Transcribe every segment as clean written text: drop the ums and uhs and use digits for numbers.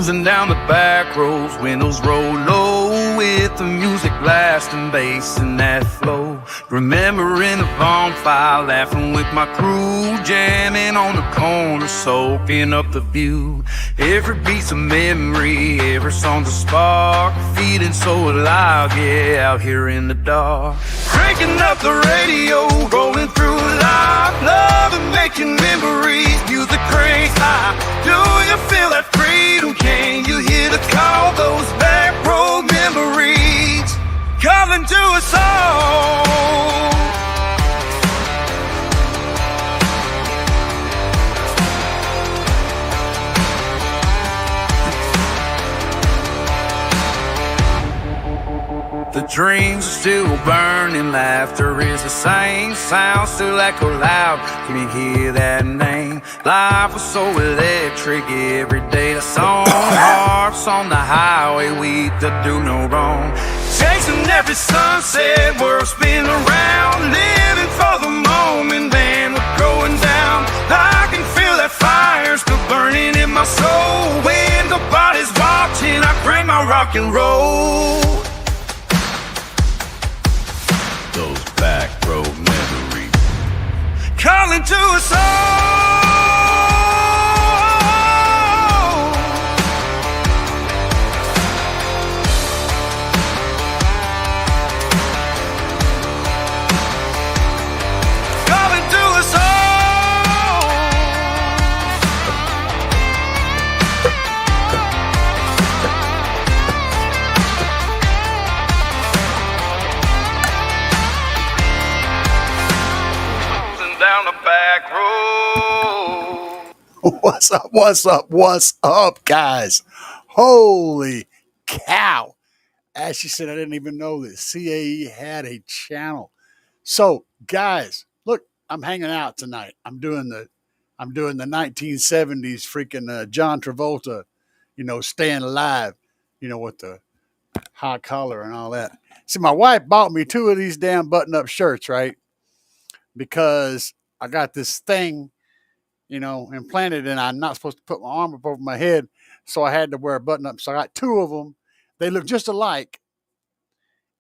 Cruising down the back roads, windows roll low, with the music blasting, bass and that flow. Remembering the bonfire, laughing with my crew, jamming on the corner, soaking up the view. Every beat's a memory, every song's a spark, feeling so alive, yeah, out here in the dark. Cranking up the radio, rolling through life, loving making memories, music cranks high. Do you feel that freedom? Can you hear the call? Those back road memories calling to us all. The dreams are still burning, laughter is the same, sound still echo loud, can you hear that name? Life was so electric, every day the song, hearts on the highway, we could do no wrong. Chasing every sunset, world spin around, living for the moment, man, we're going down. I can feel that fire still burning in my soul, when nobody's watching, I crank my rock and roll. Those back road memories calling to us all. Calling to us all. Down the back road. What's up, guys? Holy cow. Ashley said I didn't even know that CAE had a channel. So, guys, look, I'm hanging out tonight. I'm doing the 1970s freaking John Travolta, staying alive, with the high collar and all that. See, my wife bought me 2 of these damn button-up shirts, right? Because I got this thing, implanted, and I'm not supposed to put my arm up over my head, so I had to wear a button up. So I got 2 of them. They look just alike,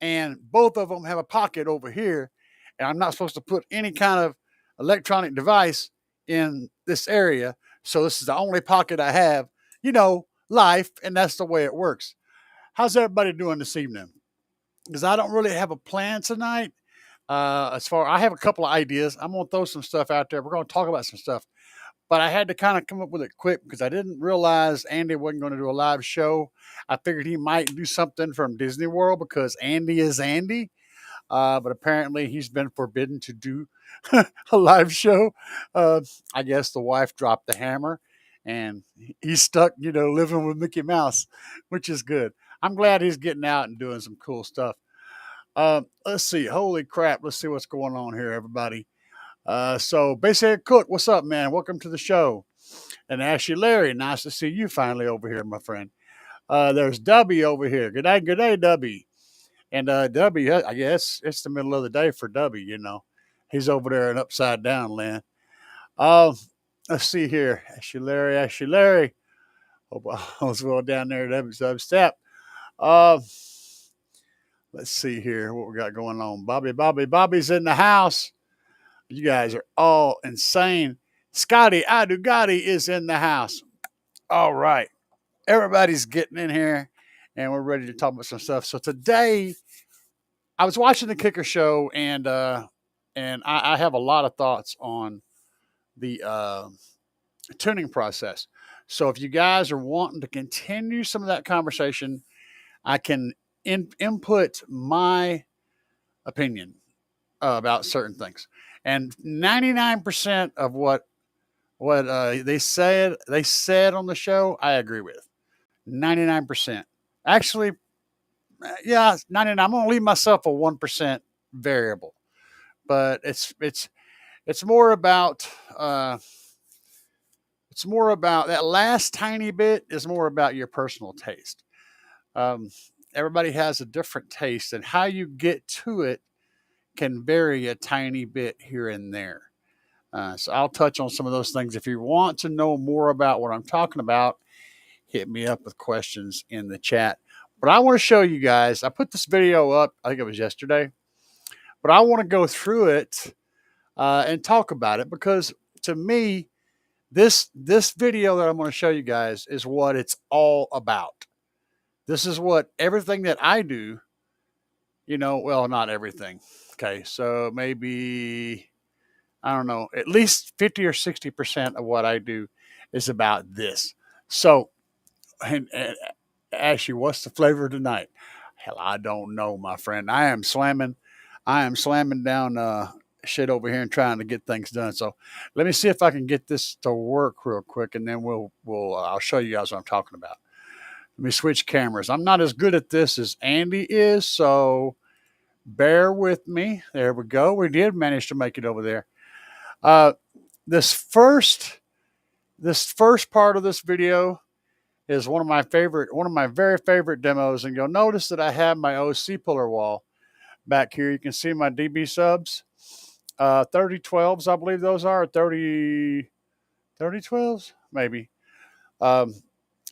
and both of them have a pocket over here, and I'm not supposed to put any kind of electronic device in this area. So this is the only pocket I have, life, and that's the way it works. How's everybody doing this evening? Because I don't really have a plan tonight. I have a couple of ideas. I'm going to throw some stuff out there. We're going to talk about some stuff, but I had to kind of come up with it quick because I didn't realize Andy wasn't going to do a live show. I figured he might do something from Disney World because Andy is Andy. But apparently he's been forbidden to do a live show. I guess the wife dropped the hammer and he's stuck, living with Mickey Mouse, which is good. I'm glad he's getting out and doing some cool stuff. Let's see. Holy crap. Let's see what's going on here, everybody. So Basehead Cook, what's up, man? Welcome to the show. And Ashley Larry, nice to see you finally over here, my friend. There's Dubby over here. Good day, Dubby. And Dubby, I guess it's the middle of the day for Dubby, He's over there in upside down land. Let's see here. Ashley Larry. Hope I was well down there at Dubby's step. Let's see here what we got going on. Bobby's in the house. You guys are all insane. Scotty Adugatti is in the house. All right. Everybody's getting in here, and we're ready to talk about some stuff. So today, I was watching the Kicker Show, and I have a lot of thoughts on the tuning process. So if you guys are wanting to continue some of that conversation, I can input my opinion about certain things, and 99% of what they said on the show, I agree with. 99%, actually, yeah, 99. I'm gonna leave myself a 1% variable, but it's more about that last tiny bit is more about your personal taste. Everybody has a different taste, and how you get to it can vary a tiny bit here and there. So I'll touch on some of those things. If you want to know more about what I'm talking about, hit me up with questions in the chat. But I want to show you guys, I put this video up, I think it was yesterday, but I want to go through it and talk about it, because to me, this video that I'm going to show you guys is what it's all about. This is what everything that I do, you know, well, not everything. Okay, so maybe, I don't know, at least 50 or 60% of what I do is about this. So, and ask you, what's the flavor tonight? Hell, I don't know, my friend. I am slamming down shit over here and trying to get things done. So let me see if I can get this to work real quick, and then I'll show you guys what I'm talking about. Let me switch cameras. I'm not as good at this as Andy is, so bear with me. There we go. We did manage to make it over there. This first part of this video is one of my very favorite demos, and you'll notice that I have my OC puller wall back here. You can see my DB subs, 3012s, I believe those are 3012s, maybe.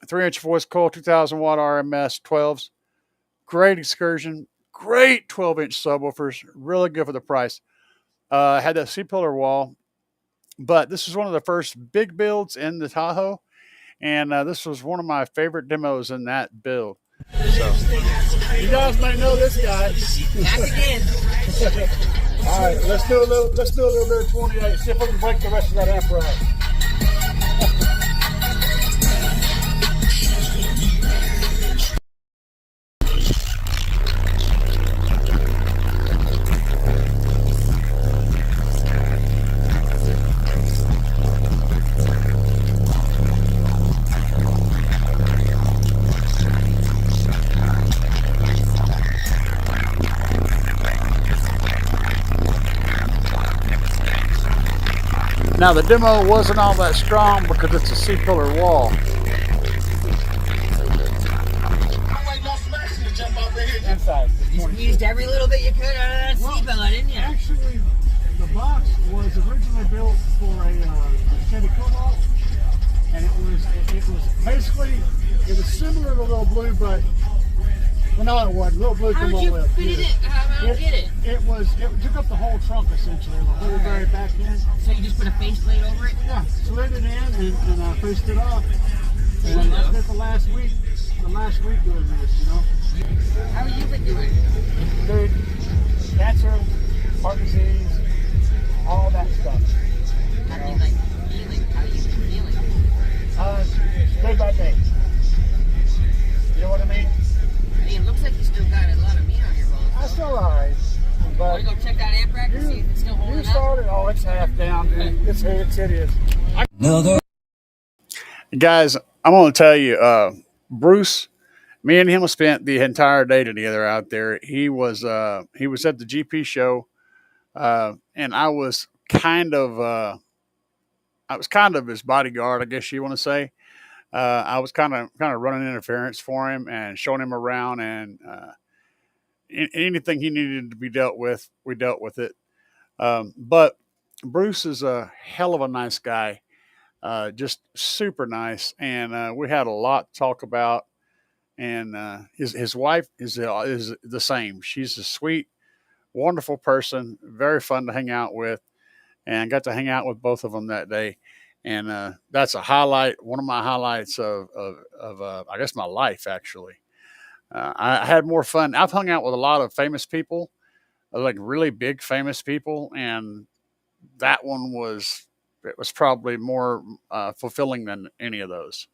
3-inch voice coil, 2000 watt RMS 12s. Great excursion, great 12-inch subwoofers, really good for the price. Had that C-pillar wall, but this was one of the first big builds in the Tahoe, and this was one of my favorite demos in that build. So, you guys may know this guy. Back again. All right, let's do a little bit of 28. See if we can break the rest of that apparatus. Now the demo wasn't all that strong because it's a C-pillar wall. Inside. You squeezed every little bit you could out of that C-pillar, didn't you? Actually, the box was originally built for a Chevy Cobalt, and it was basically, it was similar to Little Blue, but well, no, it wasn't. Little Blue How came did you on with fit it in? How did you get it? It took up the whole trunk essentially, the whole very back end. So you just put a faceplate over it? Yeah, slid it in and pushed it off. And I spent the last week doing this, you know. How you been doing? Dude, cancer, heart disease, all that stuff. How do you like feeling? How you been feeling? Day by day. You know what I mean? I mean, it looks like you still got a lot of meat on your bones. I feel alright. Want to go check that amp rack and see if it's still holding You up? started, oh, it's half down, dude. It's hideous. Guys, I'm going to tell you, Bruce, me and him spent the entire day together out there. He was at the GP show, and I was kind of his bodyguard, I guess you want to say. I was kind of running interference for him and showing him around, and anything he needed to be dealt with, we dealt with it. But Bruce is a hell of a nice guy, just super nice, and we had a lot to talk about. And his wife is the same. She's a sweet, wonderful person, very fun to hang out with, and got to hang out with both of them that day. And that's a highlight, one of my highlights of I guess my life, actually. I had more fun. I've hung out with a lot of famous people, like really big famous people, and that one was probably more fulfilling than any of those.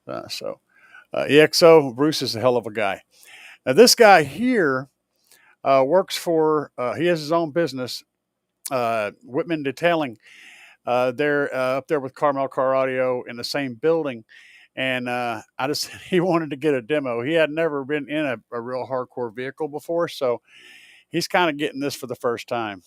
EXO, Bruce is a hell of a guy. Now this guy here works for, he has his own business, Whitman Detailing. They're up there with Carmel Car Audio in the same building. And he wanted to get a demo. He had never been in a real hardcore vehicle before, so he's kind of getting this for the first time.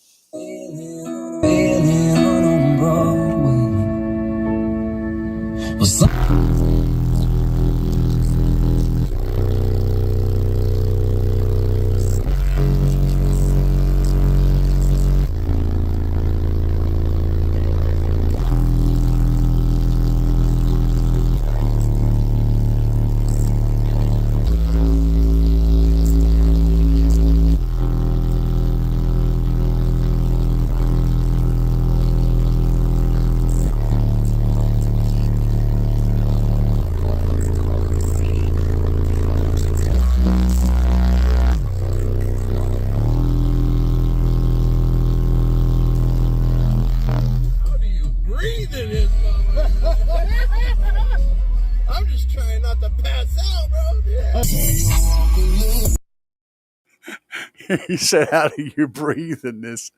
He said, "How do you breathe in this?"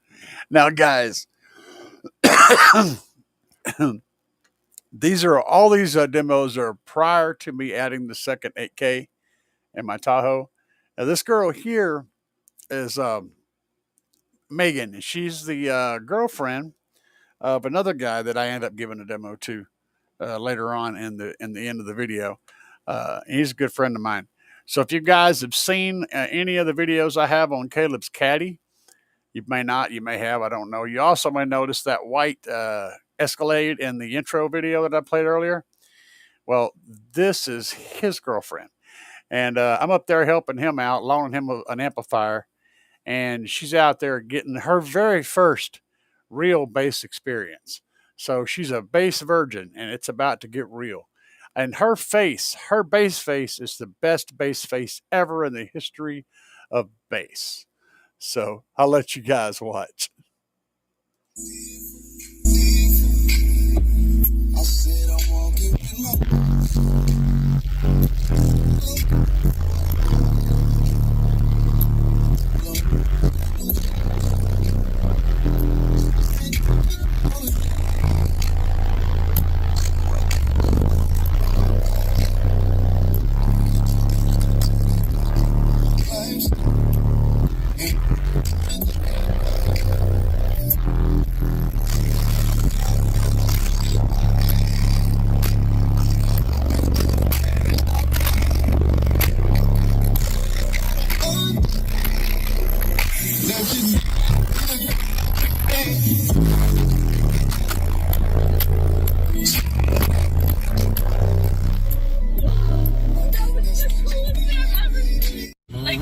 Now, guys, these are all these demos are prior to me adding the second 8K in my Tahoe. Now, this girl here is Megan. She's the girlfriend of another guy that I end up giving a demo to later on in the end of the video. He's a good friend of mine. So if you guys have seen any of the videos I have on Caleb's Caddy, you may not, you may have, I don't know. You also may notice that white Escalade in the intro video that I played earlier. Well, this is his girlfriend. And I'm up there helping him out, loaning him an amplifier. And she's out there getting her very first real bass experience. So she's a bass virgin, and it's about to get real. And her face, her bass face, is the best bass face ever in the history of bass. So I'll let you guys watch. I said I won't give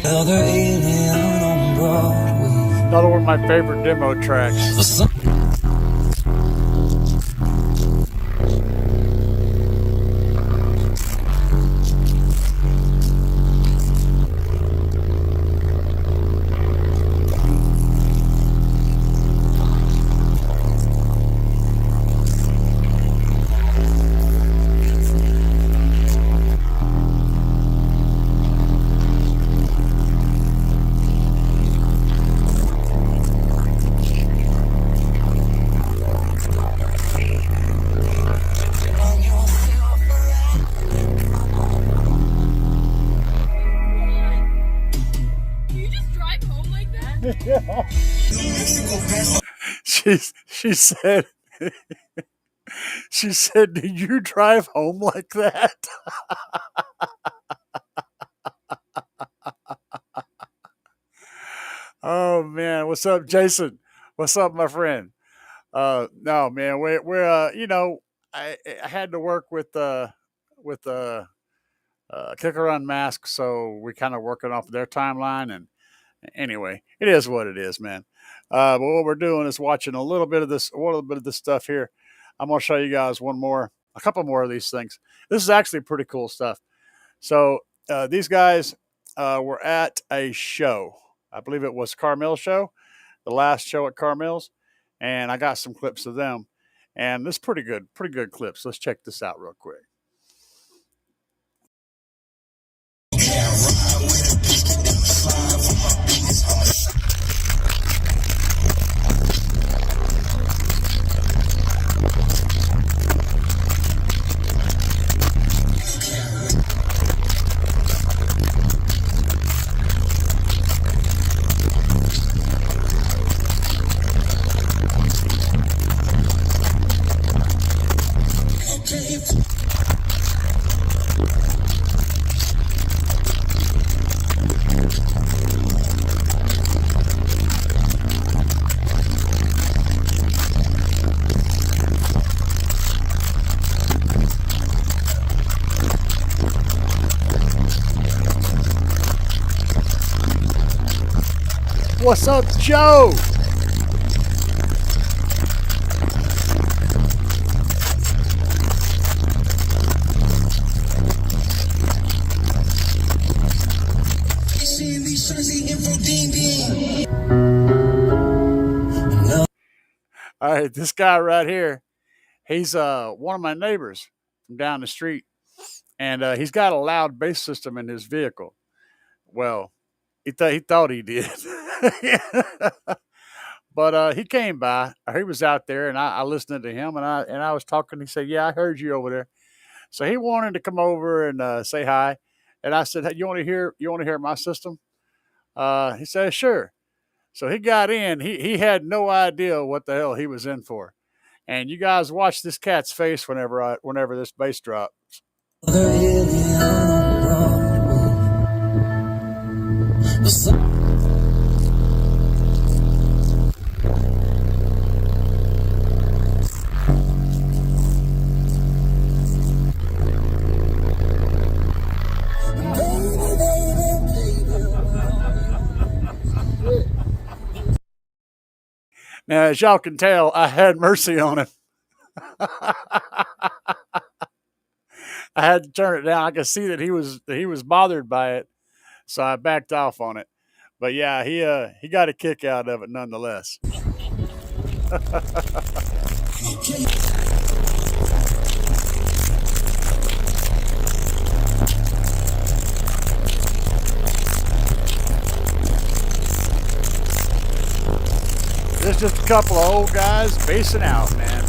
Another alien on Broadway. Another one of my favorite demo tracks. She said she said, "Do you drive home like that?" Oh man, what's up, Jason? What's up, my friend? No, man, we're you know, I had to work with Kicker Unmasked, so we kind of working off their timeline, and anyway, it is what it is, man. But what we're doing is watching a little bit of this stuff here. I'm gonna show you guys a couple more of these things. This is actually pretty cool stuff. So these guys were at a show. I believe it was Carmel's show, the last show at Carmel's, and I got some clips of them, and this is pretty good clips. Let's check this out real quick. What's up, Joe? All right, this guy right here, he's one of my neighbors from down the street, and he's got a loud bass system in his vehicle. Well, he thought he did. But he came by. He was out there, and I listened to him, and I was talking. He said, "Yeah, I heard you over there." So he wanted to come over and say hi, and I said, "Hey, you want to hear my system?" He said, "Sure." So he got in. He had no idea what the hell he was in for. And you guys watch this cat's face whenever this bass drops. Now, as y'all can tell, I had mercy on him. I had to turn it down. I could see that he was bothered by it, so I backed off on it. But yeah, he got a kick out of it nonetheless. There's just a couple of old guys basing out, man.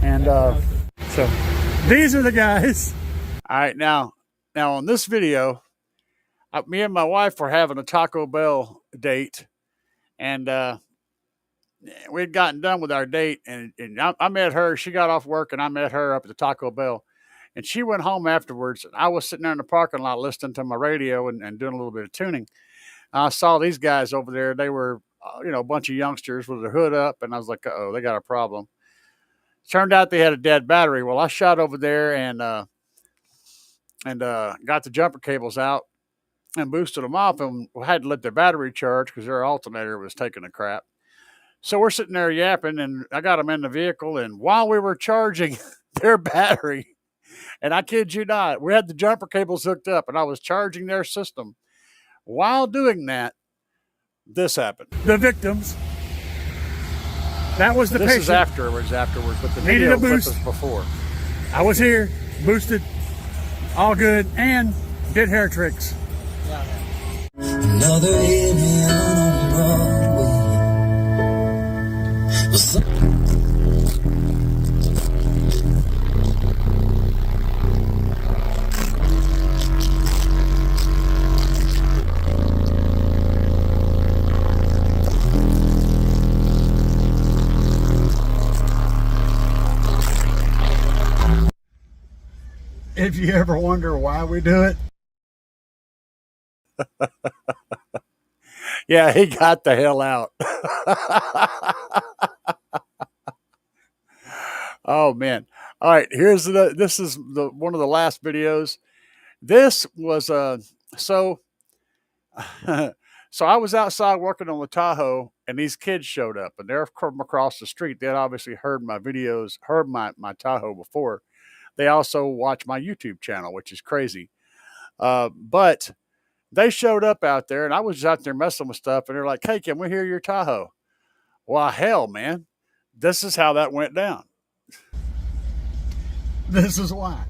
And so these are the guys. All right, now on this video, me and my wife were having a Taco Bell date. And we had gotten done with our date, and I met her. She got off work, and I met her up at the Taco Bell. And she went home afterwards. I was sitting there in the parking lot listening to my radio and doing a little bit of tuning. I saw these guys over there. They were, a bunch of youngsters with their hood up, and I was like, "Uh-oh, they got a problem." Turned out they had a dead battery. Well, I shot over there and got the jumper cables out and boosted them off, and had to let their battery charge because their alternator was taking a crap. So we're sitting there yapping, and I got them in the vehicle, and while we were charging their battery, and I kid you not, we had the jumper cables hooked up, and I was charging their system. While doing that, this happened. The victims. That was the patient. This is afterwards, but the video clip was before. I was here, boosted, all good, and did hair tricks. Another evening on Broadway. If you ever wonder why we do it, yeah, he got the hell out. Oh man! All right, this is one of the last videos. This was so I was outside working on the Tahoe, and these kids showed up, and they're from across the street. They had obviously heard my videos, heard my Tahoe before. They also watch my YouTube channel, which is crazy. But they showed up out there, and I was out there messing with stuff, and they're like, "Hey, can we hear your Tahoe?" Well, hell, man. This is how that went down. This is why.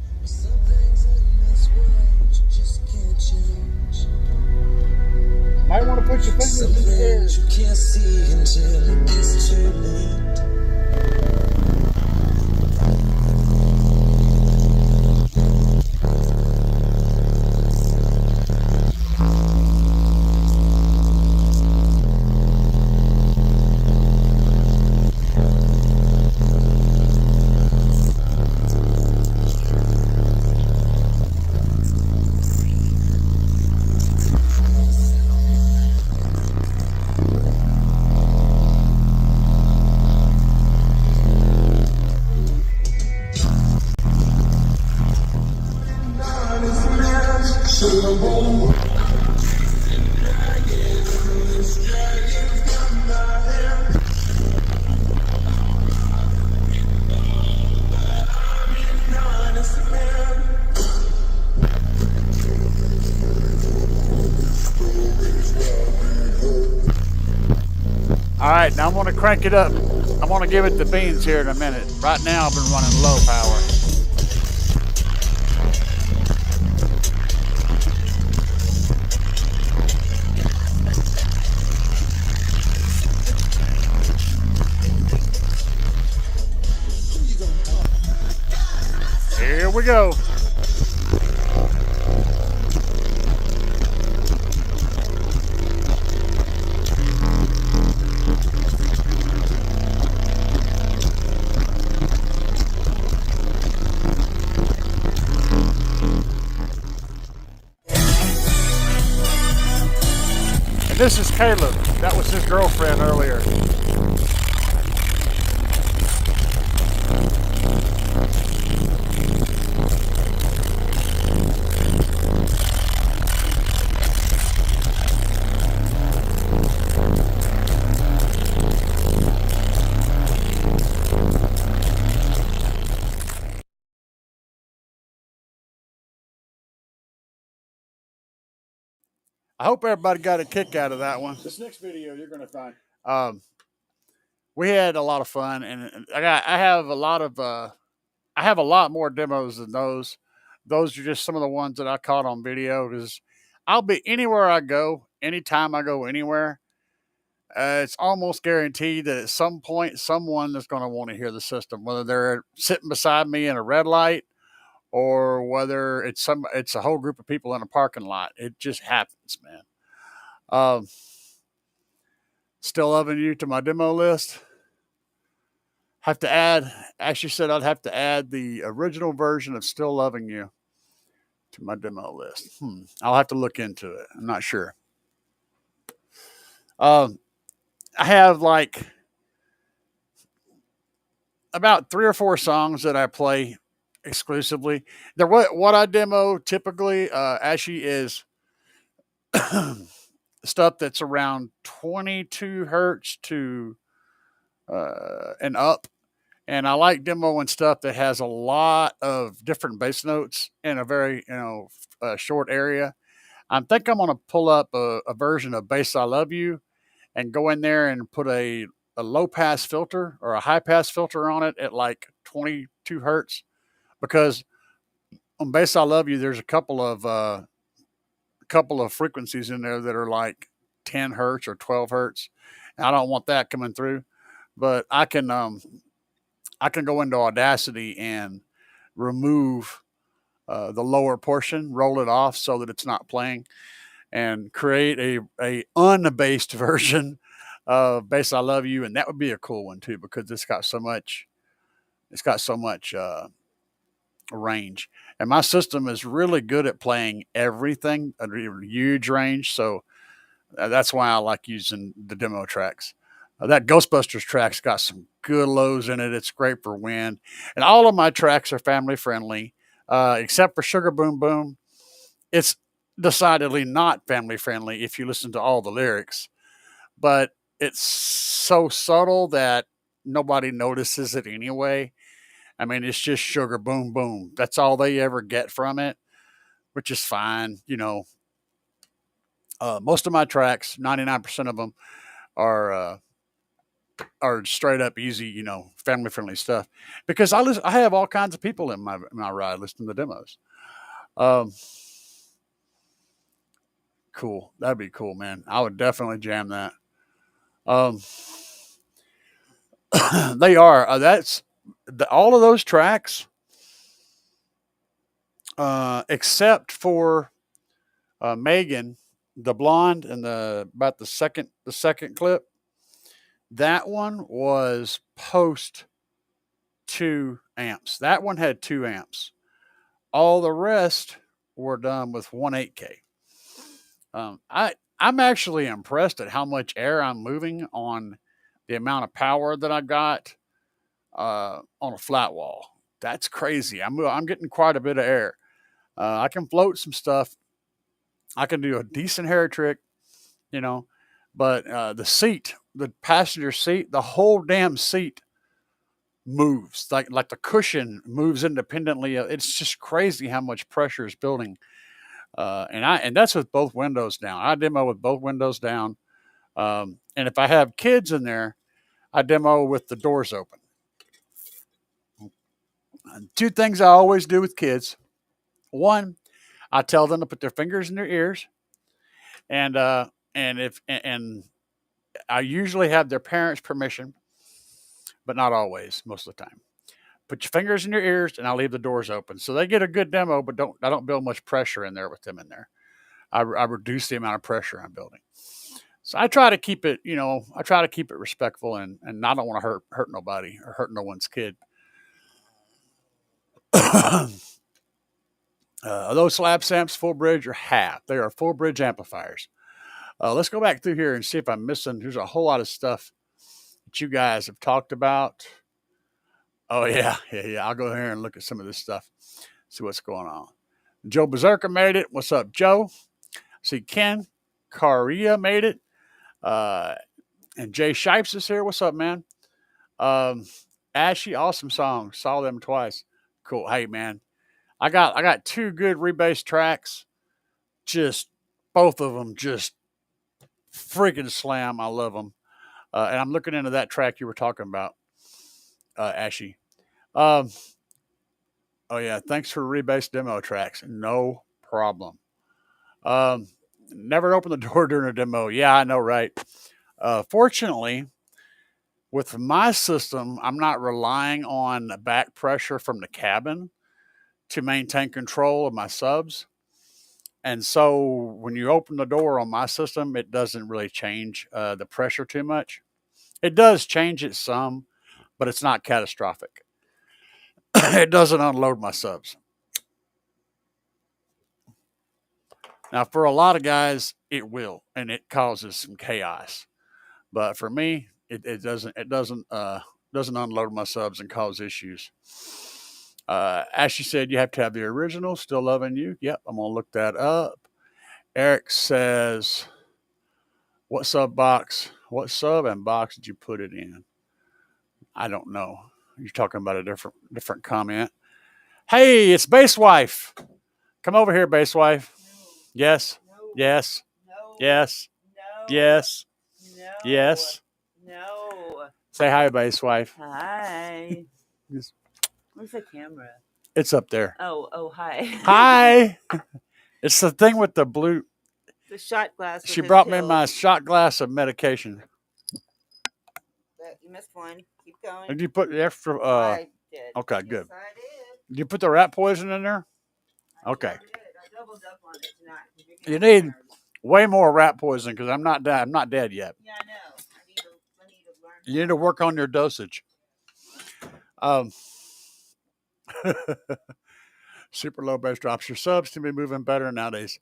Might want to put your fingers in the air. You can't see until it's too late. All right, now I'm going to crank it up. I'm going to give it the beans here in a minute. Right now, I've been running low power. Here we go. And this is Caleb. That was his girlfriend earlier. I hope everybody got a kick out of that one. This next video you're going to find. We had a lot of fun, and I have a lot more demos than those. Those are just some of the ones that I caught on video. Because I'll be anywhere I go, anytime I go anywhere. It's almost guaranteed that at some point someone is going to want to hear the system, whether they're sitting beside me in a red light or whether it's a whole group of people in a parking lot. It just happens, man. Still loving you to my demo list. Have to add, actually said I'd have to add the original version of Still Loving You to my demo list. I'll have to look into it. I'm not sure. I have like about 3 or 4 songs that I play exclusively. What I demo typically, actually, is stuff that's around 22 hertz to and up. And I like demoing stuff that has a lot of different bass notes in a very short area. I think I'm going to pull up a version of Bass I Love You and go in there and put a low pass filter or a high pass filter on it at like 22 hertz, because on Bass I Love You there's a couple of frequencies in there that are like 10 hertz or 12 hertz. I don't want that coming through, but I can go into Audacity and remove the lower portion, roll it off so that it's not playing, and create a unbassed version of Bass I Love You. And that would be a cool one too, because it's got so much range. And my system is really good at playing everything, a huge range. So that's why I like using the demo tracks. That Ghostbusters track's got some good lows in it. It's great for wind. And all of my tracks are family friendly, except for Sugar Boom Boom. It's decidedly not family friendly if you listen to all the lyrics, but it's so subtle that nobody notices it anyway. I mean, it's just Sugar Boom Boom. That's all they ever get from it, which is fine. Most of my tracks, 99% of them, are straight up easy, family friendly stuff, because I have all kinds of people in my ride listening to demos. Cool. That'd be cool, man. I would definitely jam that. They are. All of those tracks, except for Megan, the blonde, and about the second clip. That one was post 2 amps. That one had 2 amps. All the rest were done with 1/8K. I'm actually impressed at how much air I'm moving on the amount of power that I got on a flat wall. That's crazy. I'm getting quite a bit of air. I can float some stuff. I can do a decent hair trick, but the passenger seat, the whole damn seat moves like the cushion moves independently. It's just crazy how much pressure is building. And that's with both windows down. I demo with both windows down. And if I have kids in there, I demo with the doors open. And two things I always do with kids. One, I tell them to put their fingers in their ears, and I usually have their parents' permission, but not always. Most of the time, put your fingers in your ears, and I'll leave the doors open so they get a good demo. But I don't build much pressure in there with them in there. I reduce the amount of pressure I'm building. So I try to keep it, I try to keep it respectful, and I don't want to hurt nobody or hurt no one's kid. Those Slapz amps full bridge are half. They are full bridge amplifiers. Let's go back through here and see if I'm missing. There's a whole lot of stuff that you guys have talked about. Oh yeah. I'll go here and look at some of this stuff. See what's going on. Joe Berserker made it. What's up, Joe? See Ken Caria made it. And Jay Shipes is here. What's up, man? Ashy, awesome song. Saw them twice. Cool. Hey, man. I got two good rebase tracks. Just both of them just freaking slam. I love them. And I'm looking into that track you were talking about, Ashy. Oh yeah, thanks for rebase demo tracks. No problem. Never open the door during a demo. Yeah, I know, right? Fortunately, with my system, I'm not relying on back pressure from the cabin to maintain control of my subs. And so when you open the door on my system, it doesn't really change the pressure too much. It does change it some, but it's not catastrophic. It doesn't unload my subs. Now, for a lot of guys, it will, and it causes some chaos. But for me, it doesn't unload my subs and cause issues. Ashley said you have to have the original. Still loving you. Yep, I'm gonna look that up. Eric says, "What sub and box did you put it in?" I don't know. You're talking about a different comment. Hey, it's Bass Wife. Come over here, Bass Wife. Yes. No. Yes. No. Yes. No. Yes. No. Yes. No. Say hi, Bass Wife. Hi. Yes. Where's the camera? It's up there. Oh, hi. Hi. It's the thing with the blue. The shot glass. With She his brought me pills. my shot glass of medication. You missed one. Keep going. Did you put the extra? I did. Okay, Yes, good. I did. Did you put the rat poison in there? Okay. I did. I doubled up on it tonight. You need way more rat poison because I'm not dead. I'm not dead yet. Yeah, I know. I need to learn. You need to work on your dosage. Super low bass drops. Your subs to be moving better nowadays.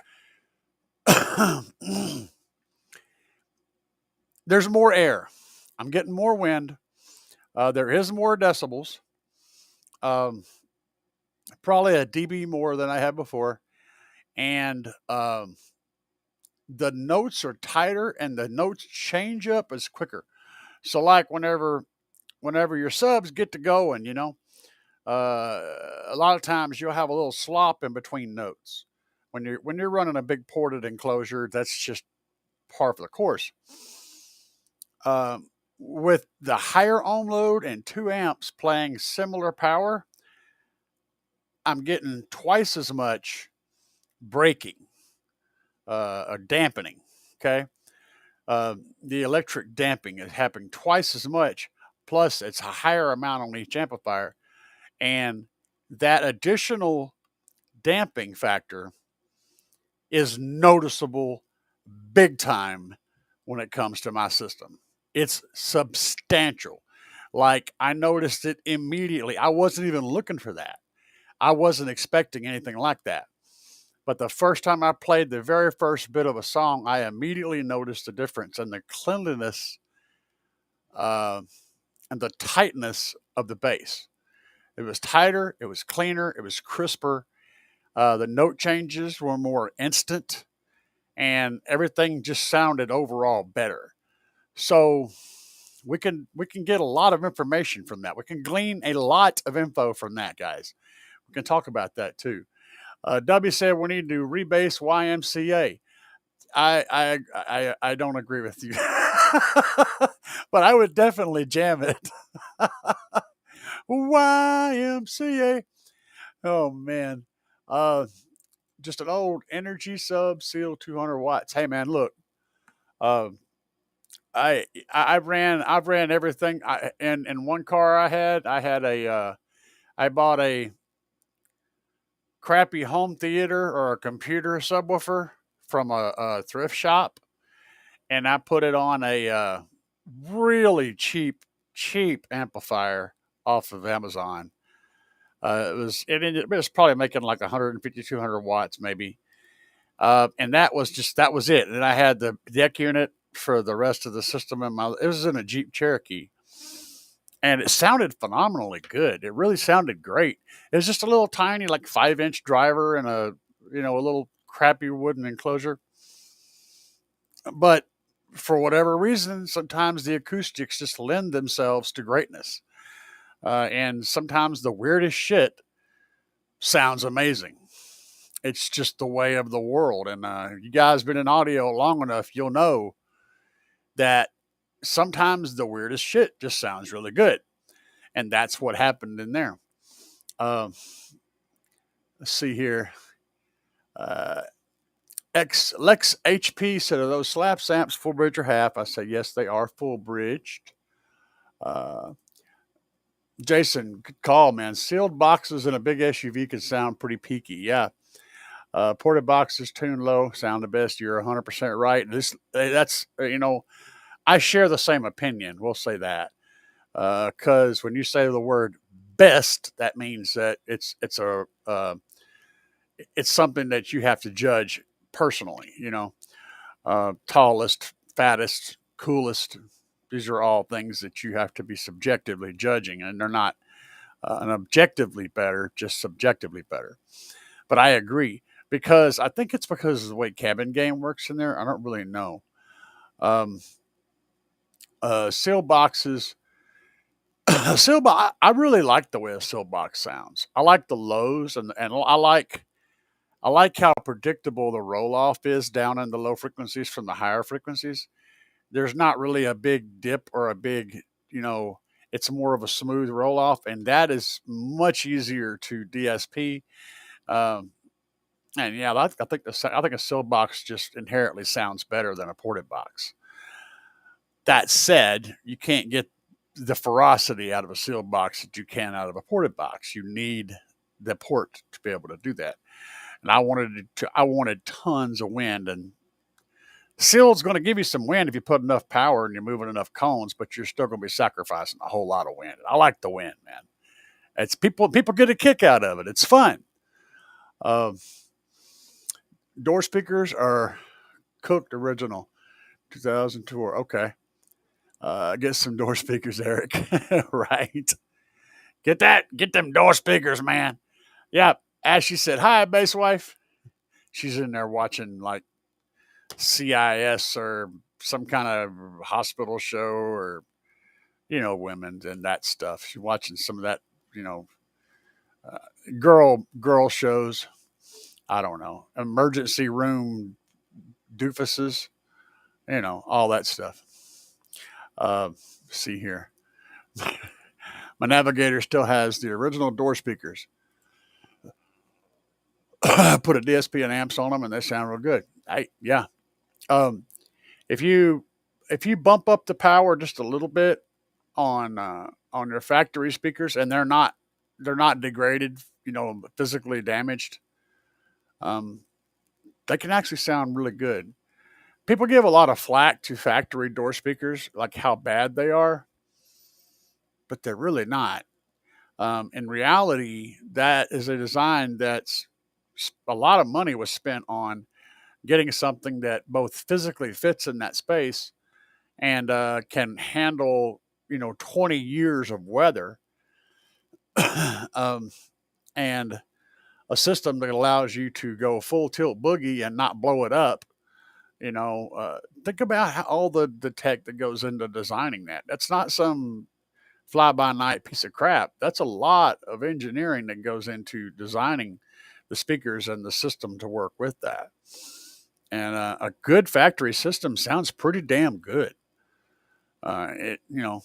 There's more air. I'm getting more wind. There is more decibels. Probably a dB more than I had before. And the notes are tighter and the notes change up is quicker. So like whenever your subs get to going, a lot of times you'll have a little slop in between notes. When you're running a big ported enclosure, that's just par for the course. With the higher ohm load and 2 amps playing similar power, I'm getting twice as much breaking, or dampening. Okay. The electric damping is happening twice as much. Plus, it's a higher amount on each amplifier. And that additional damping factor is noticeable big time when it comes to my system. It's substantial. Like, I noticed it immediately. I wasn't even looking for that. I wasn't expecting anything like that. But the first time I played the very first bit of a song, I immediately noticed the difference in the cleanliness and the tightness of the bass. It was tighter, it was cleaner, it was crisper. The note changes were more instant, and everything just sounded overall better. So we can get a lot of information from that. We can glean a lot of info from that, guys. We can talk about that too. W said we need to rebase YMCA. I don't agree with you, but I would definitely jam it. YMCA. Oh man, uh, just an old Energy Sub Seal 200 watts. Hey man, look, uh, I've ran everything. In one car I had I bought a crappy home theater or a computer subwoofer from a thrift shop, and I put it on a really cheap amplifier off of Amazon. It was probably making like 150, 200 watts maybe. And that was it. And I had the deck unit for the rest of the system it was in a Jeep Cherokee. And it sounded phenomenally good. It really sounded great. It was just a little tiny, like 5-inch driver and a little crappy wooden enclosure. But for whatever reason, sometimes the acoustics just lend themselves to greatness. And sometimes the weirdest shit sounds amazing. It's just the way of the world. And you guys been in audio long enough, you'll know that sometimes the weirdest shit just sounds really good. And that's what happened in there. Let's see here. Lex HP said, are those Slapz amps full bridge or half? I said, yes, they are full bridged. Jason, good call, man. Sealed boxes in a big SUV can sound pretty peaky. Yeah. Ported boxes tuned low sound the best. You're 100% right. That's I share the same opinion. We'll say that because when you say the word best, that means that it's something that you have to judge personally. Tallest, fattest, coolest. These are all things that you have to be subjectively judging, and they're not an objectively better, just subjectively better. But I agree. Because I think it's because of the way cabin game works in there. I don't really know. Seal boxes. I really like the way a seal box sounds. I like the lows and I like how predictable the roll off is down in the low frequencies from the higher frequencies. There's not really a big dip or a big, it's more of a smooth roll off, and that is much easier to DSP. And yeah, I think a seal box just inherently sounds better than a ported box. That said, you can't get the ferocity out of a sealed box that you can out of a ported box. You need the port to be able to do that. And I wanted tons of wind, and sealed's going to give you some wind if you put enough power and you're moving enough cones, but you're still going to be sacrificing a whole lot of wind. I like the wind, man. It's people get a kick out of it. It's fun. Door speakers are cooked original 2002. Okay. Get some door speakers, Eric. Right. Get them door speakers, man. Yeah. Ashley said, hi, bass wife. She's in there watching like CIS or some kind of hospital show or, women and that stuff. She's watching some of that, girl shows. I don't know, emergency room doofuses, all that stuff. See here. My Navigator still has the original door speakers. Put a DSP and amps on them and they sound real good. Yeah. If you bump up the power just a little bit on your factory speakers and they're not degraded, physically damaged, they can actually sound really good. People give a lot of flack to factory door speakers, like how bad they are, but they're really not. In reality, that is a design that's a lot of money was spent on getting something that both physically fits in that space and can handle, 20 years of weather, and a system that allows you to go full tilt boogie and not blow it up. Think about all the tech that goes into designing that. That's not some fly by night piece of crap. That's a lot of engineering that goes into designing the speakers and the system to work with that. And a good factory system sounds pretty damn good. It it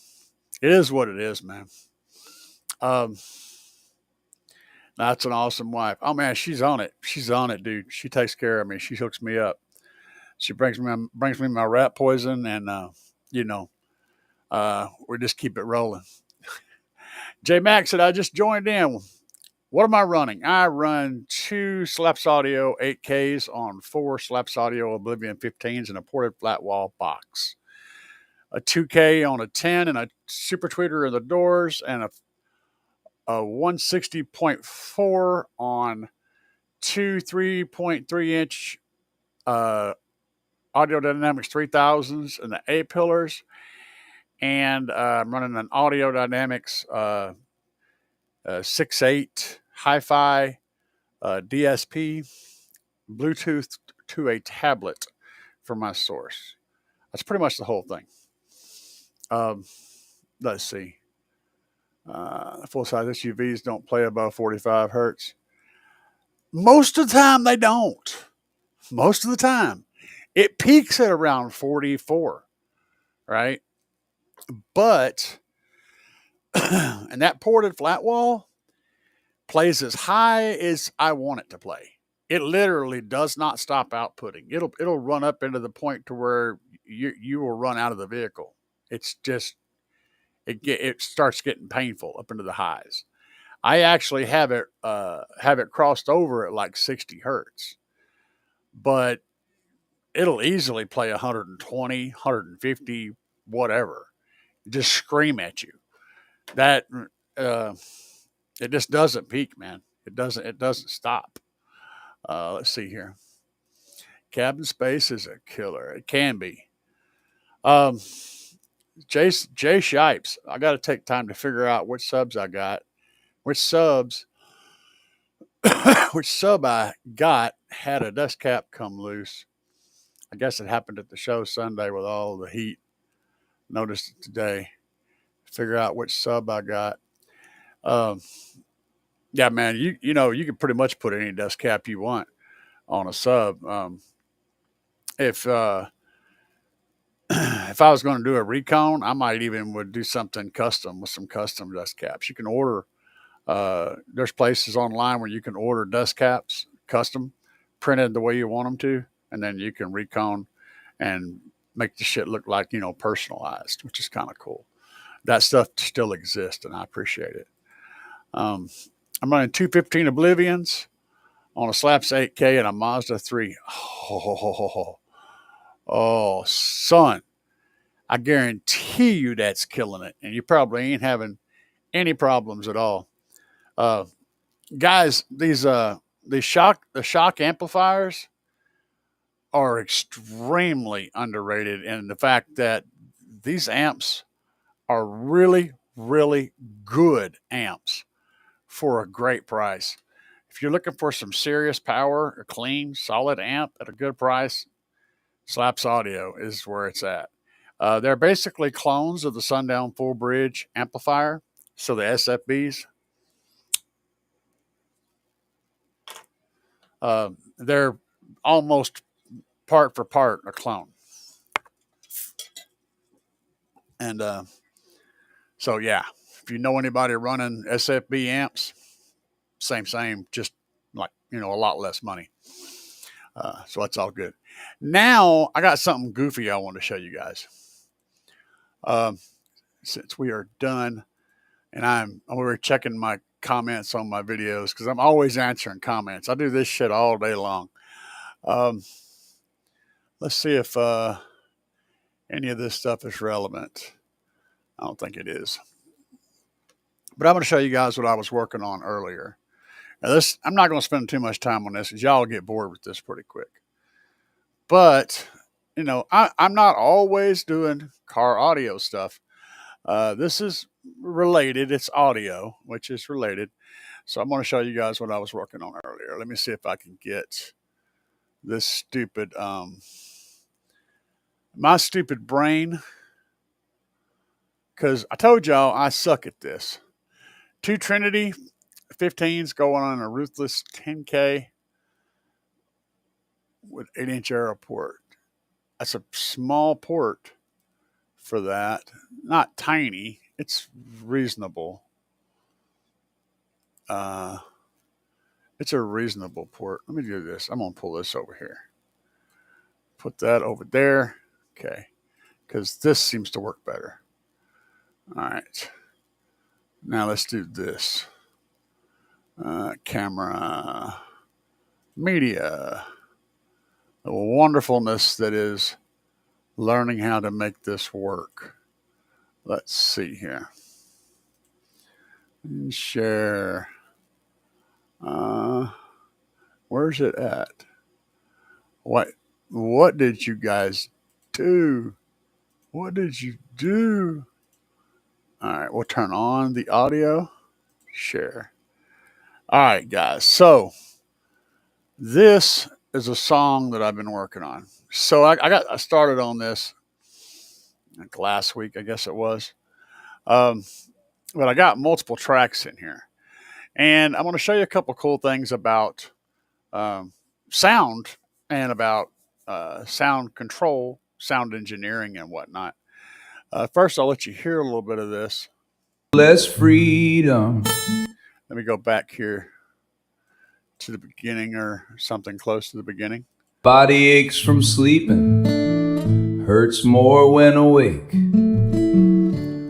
is what it is, man. Um, that's an awesome wife. Oh man, she's on it. She's on it, dude. She takes care of me. She hooks me up. She brings me my rat poison, and you know, we just keep it rolling. J Max said, I just joined in. What am I running? I run 2 Slapz Audio 8Ks on 4 Slapz Audio Oblivion 15s and a ported flat wall box. A 2K on a 10 and a super tweeter in the doors, and a 160.4 on 2 3.3 inch Audio Dynamics 3000s and the A pillars. And I'm running an Audio Dynamics 6.8 hi-fi DSP Bluetooth to a tablet for my source. That's pretty much the whole thing. Let's see. Full-size SUVs don't play above 45 hertz. Most of the time, they don't. Most of the time. It peaks at around 44, right? But, and that ported flat wall plays as high as I want it to play. It literally does not stop outputting. It'll run up into the point to where you will run out of the vehicle. It's just it starts getting painful up into the highs. I actually have it crossed over at like 60 hertz, but it'll easily play 120, 150, whatever. Just scream at you. That it just doesn't peak, man. It doesn't stop. Let's see here. Cabin space is a killer. It can be. Jay Shipes, I got to take time to figure out which subs I got. Which sub I got had a dust cap come loose. I guess it happened at the show Sunday with all the heat. Noticed it today. Figure out which sub I got. Yeah, man, you know you can pretty much put any dust cap you want on a sub. If if I was going to do a recon, I might even would do something custom with some custom dust caps. You can order. There's places online where you can order dust caps custom, printed the way you want them to, and then you can recon and make the shit look like personalized, which is kind of cool. That stuff still exists, and I appreciate it. I'm running 215 Oblivions on a Slapz 8K and a Mazda 3. Oh, son, I guarantee you that's killing it, and you probably ain't having any problems at all. Guys, the shock amplifiers are extremely underrated in the fact that these amps are really, really good amps for a great price. If you're looking for some serious power, a clean, solid amp at a good price, Slapz Audio is where it's at. They're basically clones of the Sundown Full Bridge amplifier, so the SFBs. They're almost part for part a clone. And so, yeah, if you know anybody running SFB amps, same, just like, a lot less money. So that's all good. Now, I got something goofy I want to show you guys. Since we are done, and we were checking my comments on my videos because I'm always answering comments. I do this shit all day long. Let's see if any of this stuff is relevant. I don't think it is. But I'm going to show you guys what I was working on earlier. Now I'm not going to spend too much time on this because y'all get bored with this pretty quick. But, I'm not always doing car audio stuff. This is related. It's audio, which is related. So I'm going to show you guys what I was working on earlier. Let me see if I can get this stupid, my stupid brain. Because I told y'all I suck at this. 2 Trinity 15s going on a Ruthless 10K. with 8-inch arrow port. That's a small port for that. Not tiny. It's reasonable. It's a reasonable port. Let me do this. I'm going to pull this over here. Put that over there. Okay. Because this seems to work better. All right. Now let's do this. Camera. Media. The wonderfulness that is learning how to make this work. Let's see here. And share. Where's it at? What did you guys do? What did you do? All right, we'll turn on the audio. Share. All right, guys. So this is a song that I've been working on. So I started on this like last week, I guess it was. But I got multiple tracks in here. And I want to show you a couple cool things about sound and about sound control, sound engineering, and whatnot. First, I'll let you hear a little bit of this. Less freedom. Let me go back here to the beginning or something close to the beginning. Body aches from sleeping, hurts more when awake.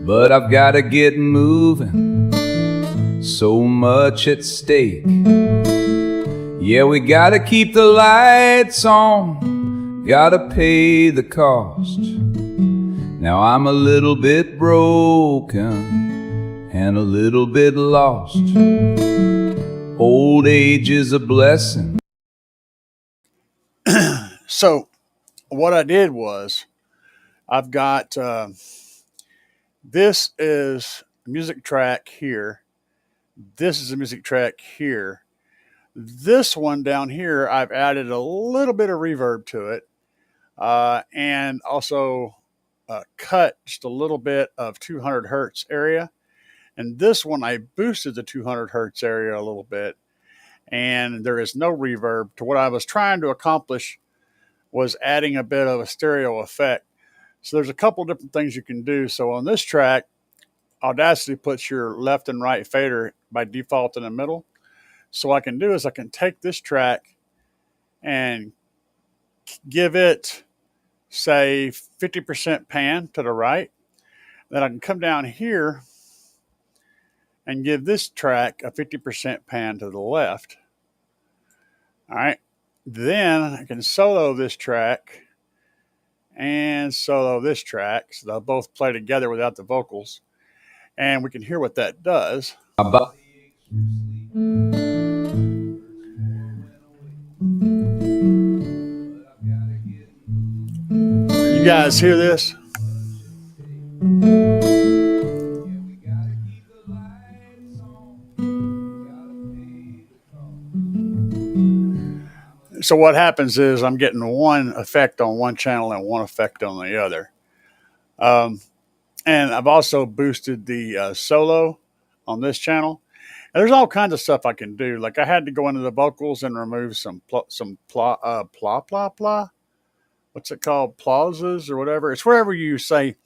But I've got to get moving, so much at stake. Yeah, we got to keep the lights on, got to pay the cost. Now I'm a little bit broken and a little bit lost. Old age is a blessing. So what I did was I've got this is a music track here. This is a music track here. This one down here, I've added a little bit of reverb to it and also cut just a little bit of 200 hertz area. And this one, I boosted the 200 hertz area a little bit. And there is no reverb. To what I was trying to accomplish was adding a bit of a stereo effect. So there's a couple different things you can do. So on this track, Audacity puts your left and right fader by default in the middle. So what I can do is I can take this track and give it, say, 50% pan to the right. Then I can come down here and give this track a 50% pan to the left. All right. Then I can solo this track and solo this track. So they'll both play together without the vocals. And we can hear what that does. You guys hear this? So what happens is I'm getting one effect on one channel and one effect on the other. And I've also boosted the solo on this channel. And there's all kinds of stuff I can do. Like I had to go into the vocals and remove some what's it called? Plauses or whatever. It's wherever you say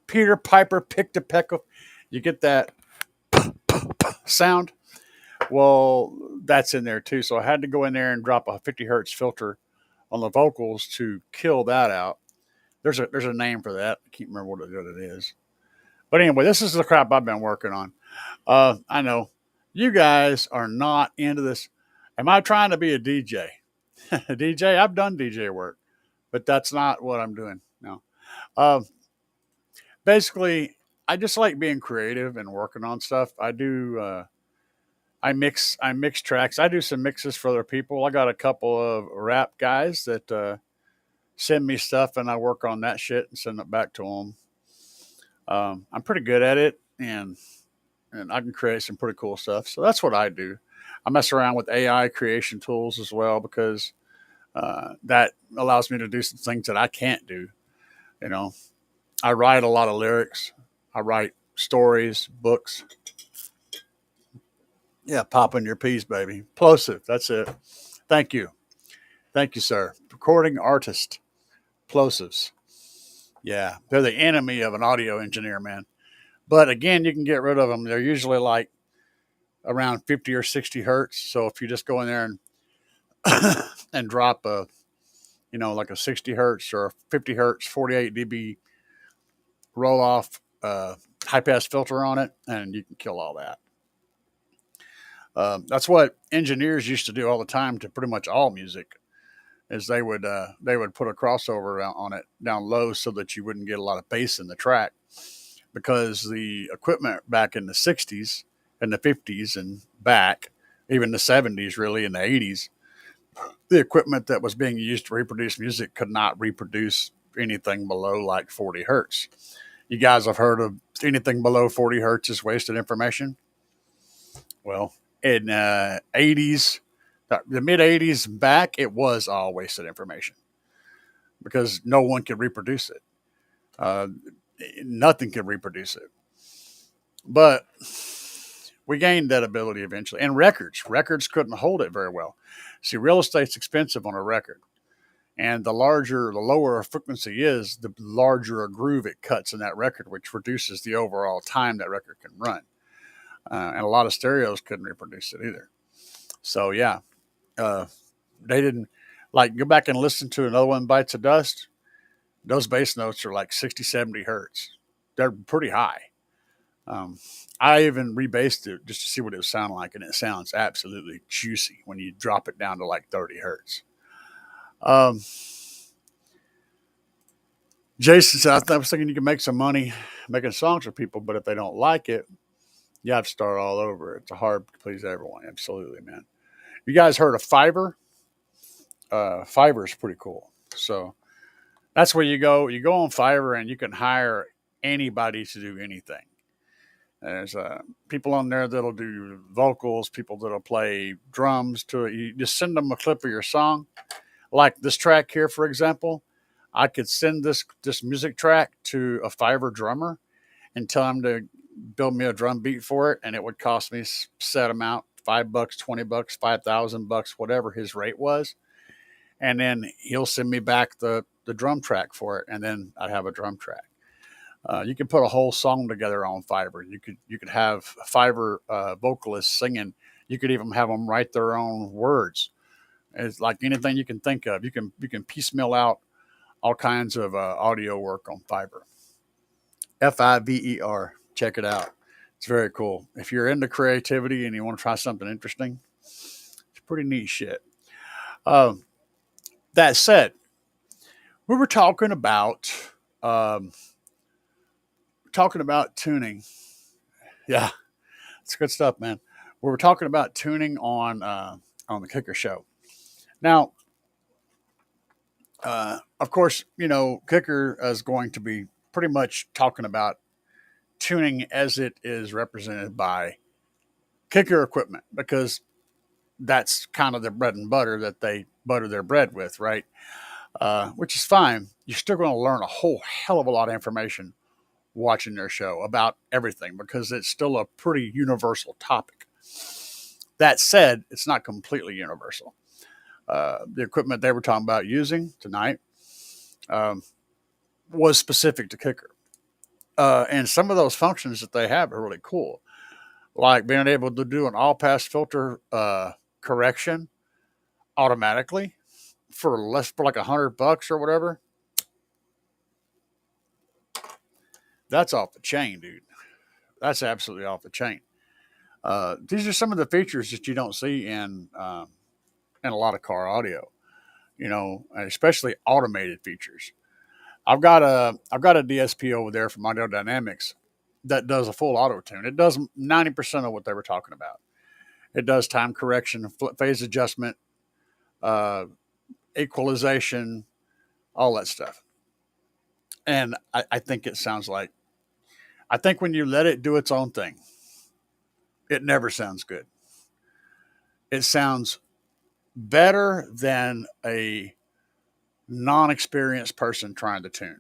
Peter Piper picked a peck. You get that sound. Well, that's in there too. So I had to go in there and drop a 50 hertz filter on the vocals to kill that out. There's a name for that. I can't remember what it is. But anyway, this is the crap I've been working on. I know you guys are not into this. Am I trying to be a DJ? DJ, I've done DJ work, but that's not what I'm doing now. Basically, I just like being creative and working on stuff. I do. I mix tracks. I do some mixes for other people. I got a couple of rap guys that send me stuff, and I work on that shit and send it back to them. I'm pretty good at it, and I can create some pretty cool stuff. So that's what I do. I mess around with AI creation tools as well because that allows me to do some things that I can't do. You know, I write a lot of lyrics. I write stories, books. Yeah, popping your peas, baby. Plosive. That's it. Thank you. Thank you, sir. Recording artist, plosives. Yeah, they're the enemy of an audio engineer, man. But again, you can get rid of them. They're usually like around 50 or 60 hertz. So if you just go in there and and drop a, like a 60 hertz or a 50 hertz 48 dB roll off high pass filter on it, and you can kill all that. That's what engineers used to do all the time to pretty much all music. Is they would put a crossover on it down low so that you wouldn't get a lot of bass in the track, because the equipment back in the 60s and the 50s and back, even the 70s really, and the 80s, the equipment that was being used to reproduce music could not reproduce anything below like 40 hertz. You guys have heard of anything below 40 hertz is wasted information? Well, in 80s, the mid 80s back, it was all wasted information because no one could reproduce it. Nothing could reproduce it. But we gained that ability eventually. And records couldn't hold it very well. See, real estate's expensive on a record. And the lower a frequency is, the larger a groove it cuts in that record, which reduces the overall time that record can run. And a lot of stereos couldn't reproduce it either. So, yeah, they didn't, like, go back and listen to another one, Bites of Dust. Those bass notes are like 60, 70 hertz. They're pretty high. I even rebased it just to see what it would sound like, and it sounds absolutely juicy when you drop it down to like 30 hertz. Jason said, I was thinking you can make some money making songs for people, but if they don't like it, you have to start all over. It's hard to please everyone. Absolutely, man. You guys heard of Fiverr? Fiverr is pretty cool. So that's where you go. You go on Fiverr and you can hire anybody to do anything. There's people on there that'll do vocals, people that'll play drums to it. You just send them a clip of your song. Like this track here, for example, I could send this music track to a Fiverr drummer and tell him to build me a drum beat for it, and it would cost me set amount, $5, $20, $5,000, whatever his rate was. And then he'll send me back the drum track for it, and then I'd have a drum track. You can put a whole song together on Fiverr. You could have Fiverr vocalists singing. You could even have them write their own words. It's like anything you can think of. You can piecemeal out all kinds of audio work on Fiverr. Fiverr. Check it out. It's very cool. If you're into creativity and you want to try something interesting, it's pretty neat shit. That said, we were talking about tuning. Yeah, it's good stuff, man. We were talking about tuning on the Kicker Show. Now, of course, Kicker is going to be pretty much talking about tuning as it is represented by Kicker equipment, because that's kind of their bread and butter that they butter their bread with, right? Which is fine. You're still going to learn a whole hell of a lot of information watching their show about everything, because it's still a pretty universal topic. That said, it's not completely universal. The equipment they were talking about using tonight was specific to Kicker. And some of those functions that they have are really cool. Like being able to do an all-pass filter correction automatically for like $100 or whatever. That's off the chain, dude. That's absolutely off the chain. These are some of the features that you don't see in a lot of car audio, especially automated features. I've got a DSP over there from Audio Dynamics that does a full auto tune. It does 90% of what they were talking about. It does time correction, phase adjustment, equalization, all that stuff. And I think it sounds like, I think when you let it do its own thing, it never sounds good. It sounds better than a non-experienced person trying to tune.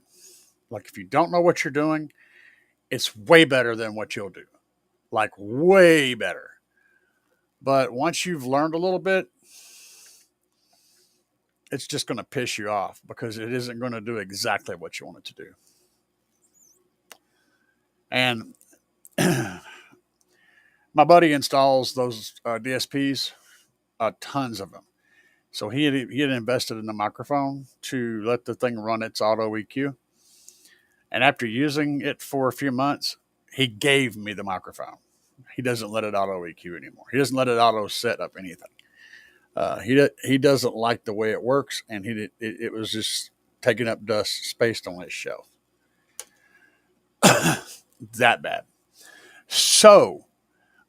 Like if you don't know what you're doing, it's way better than what you'll do. Like way better. But once you've learned a little bit, it's just going to piss you off because it isn't going to do exactly what you want it to do. And my buddy installs those DSPs, tons of them. So he had invested in the microphone to let the thing run its auto EQ. And after using it for a few months, he gave me the microphone. He doesn't let it auto EQ anymore. He doesn't let it auto set up anything. He doesn't like the way it works, and it was just taking up dust space on his shelf. That bad. So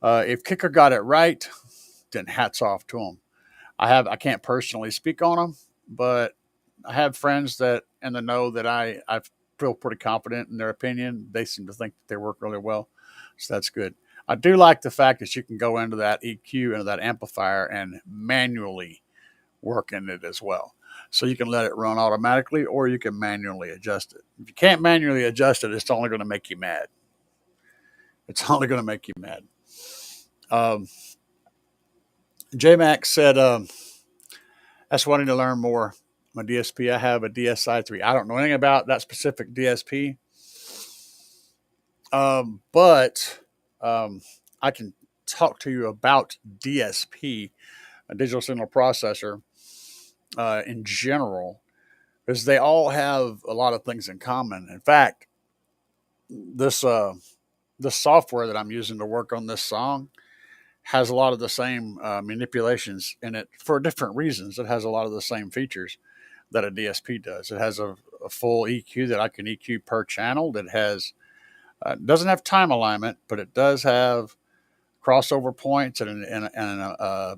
if Kicker got it right, then hats off to him. I can't personally speak on them, but I have friends that in the know that I feel pretty confident in their opinion. They seem to think that they work really well, so that's good. I do like the fact that you can go into that EQ, into that amplifier, and manually work in it as well. So you can let it run automatically, or you can manually adjust it. If you can't manually adjust it, it's only going to make you mad. It's only going to make you mad. J-Max said, that's wanting to learn more. My DSP, I have a DSi-3. I don't know anything about that specific DSP. But I can talk to you about DSP, a digital signal processor, in general, because they all have a lot of things in common. In fact, this software that I'm using to work on this song has a lot of the same manipulations in it for different reasons. It has a lot of the same features that a DSP does. It has a full EQ that I can EQ per channel. It has doesn't have time alignment, but it does have crossover points and a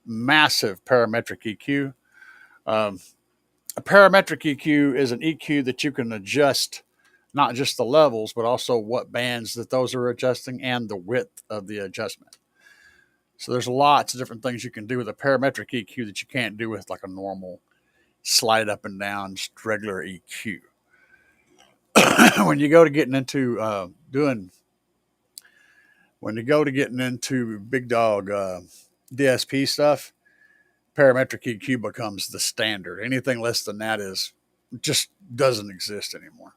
massive parametric EQ. A parametric EQ is an EQ that you can adjust not just the levels, but also what bands that those are adjusting and the width of the adjustment. So there's lots of different things you can do with a parametric EQ that you can't do with like a normal slide up and down, just regular EQ. When you go to getting into big dog DSP stuff, parametric EQ becomes the standard. Anything less than that just doesn't exist anymore.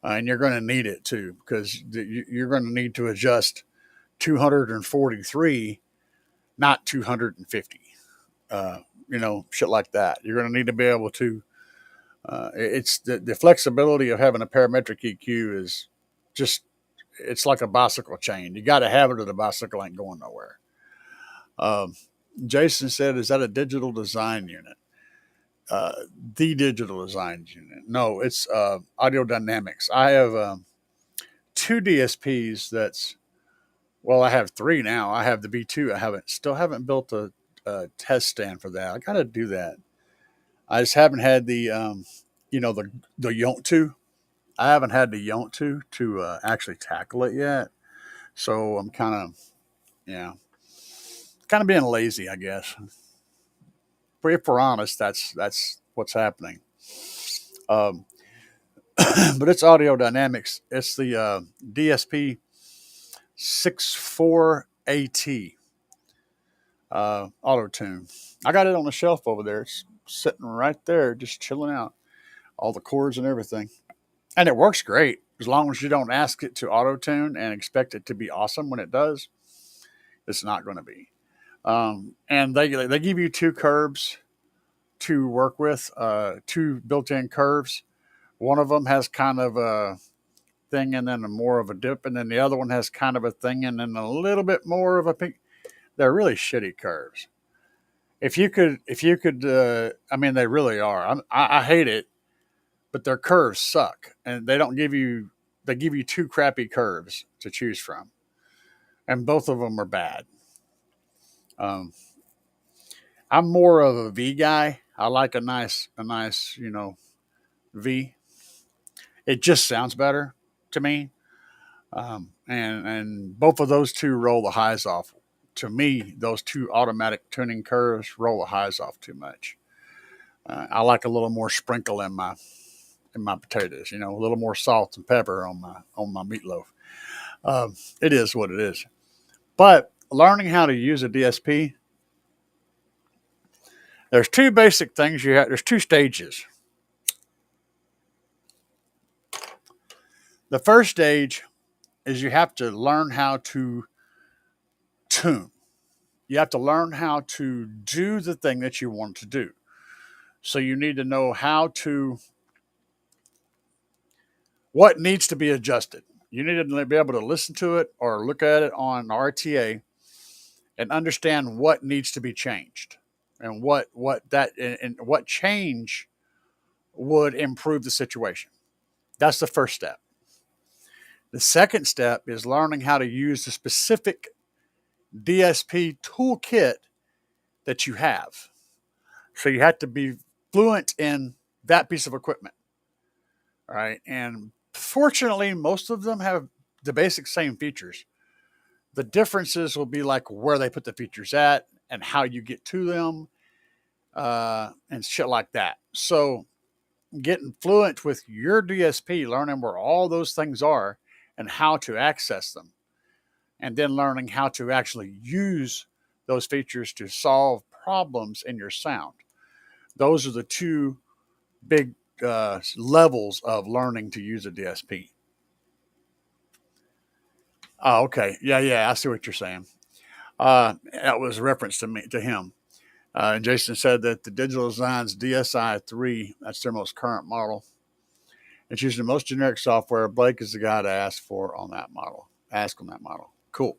And you're going to need it too, because you're going to need to adjust 243, not 250. Shit like that. You're going to need to be able to. It's the flexibility of having a parametric EQ is just. It's like a bicycle chain. You got to have it, or the bicycle ain't going nowhere. Jason said, "Is that a digital design unit?" The digital design unit. No, it's Audio Dynamics. I have 2 DSPs. I have 3 now. I have the B2. I still haven't built a test stand for that. I got to do that. I just haven't had the Yontu. I haven't had the Yontu to actually tackle it yet. So I'm kind of being lazy, I guess. If we're honest, that's what's happening. But it's Audio Dynamics. It's the DSP 64AT auto tune. I got it on the shelf over there. It's sitting right there, just chilling out. All the chords and everything, and it works great as long as you don't ask it to auto tune and expect it to be awesome when it does. It's not going to be. And they give you 2 curves to work with, 2 built-in curves. One of them has kind of a thing and then more of a dip, and then the other one has kind of a thing and then a little bit more of a peak. They're really shitty curves. If you could, they really are. I hate it, but their curves suck, and they give you 2 crappy curves to choose from, and both of them are bad. I'm more of a V guy. I like a nice, V. It just sounds better to me. And both of those 2 roll the highs off. To me, those 2 automatic tuning curves roll the highs off too much. I like a little more sprinkle in my potatoes, a little more salt and pepper on my meatloaf. It is what it is. But learning how to use a DSP There's two basic things you have. There's two stages. The first stage is you have to learn how to tune. You have to learn how to do the thing that you want to do. So you need to know what needs to be adjusted. You need to be able to listen to it or look at it on RTA and understand what needs to be changed and what change would improve the situation. That's the first step. The second step is learning how to use the specific DSP toolkit that you have. So you have to be fluent in that piece of equipment. All right. And fortunately, most of them have the basic same features. The differences will be like where they put the features at and how you get to them and shit like that. So getting fluent with your DSP, learning where all those things are and how to access them, and then learning how to actually use those features to solve problems in your sound. Those are the two big levels of learning to use a DSP. Oh, okay. Yeah. I see what you're saying. That was a reference to him. And Jason said that the Digital Designs DSi-3, that's their most current model. It's using the most generic software. Blake is the guy to ask for on that model. Ask on that model. Cool.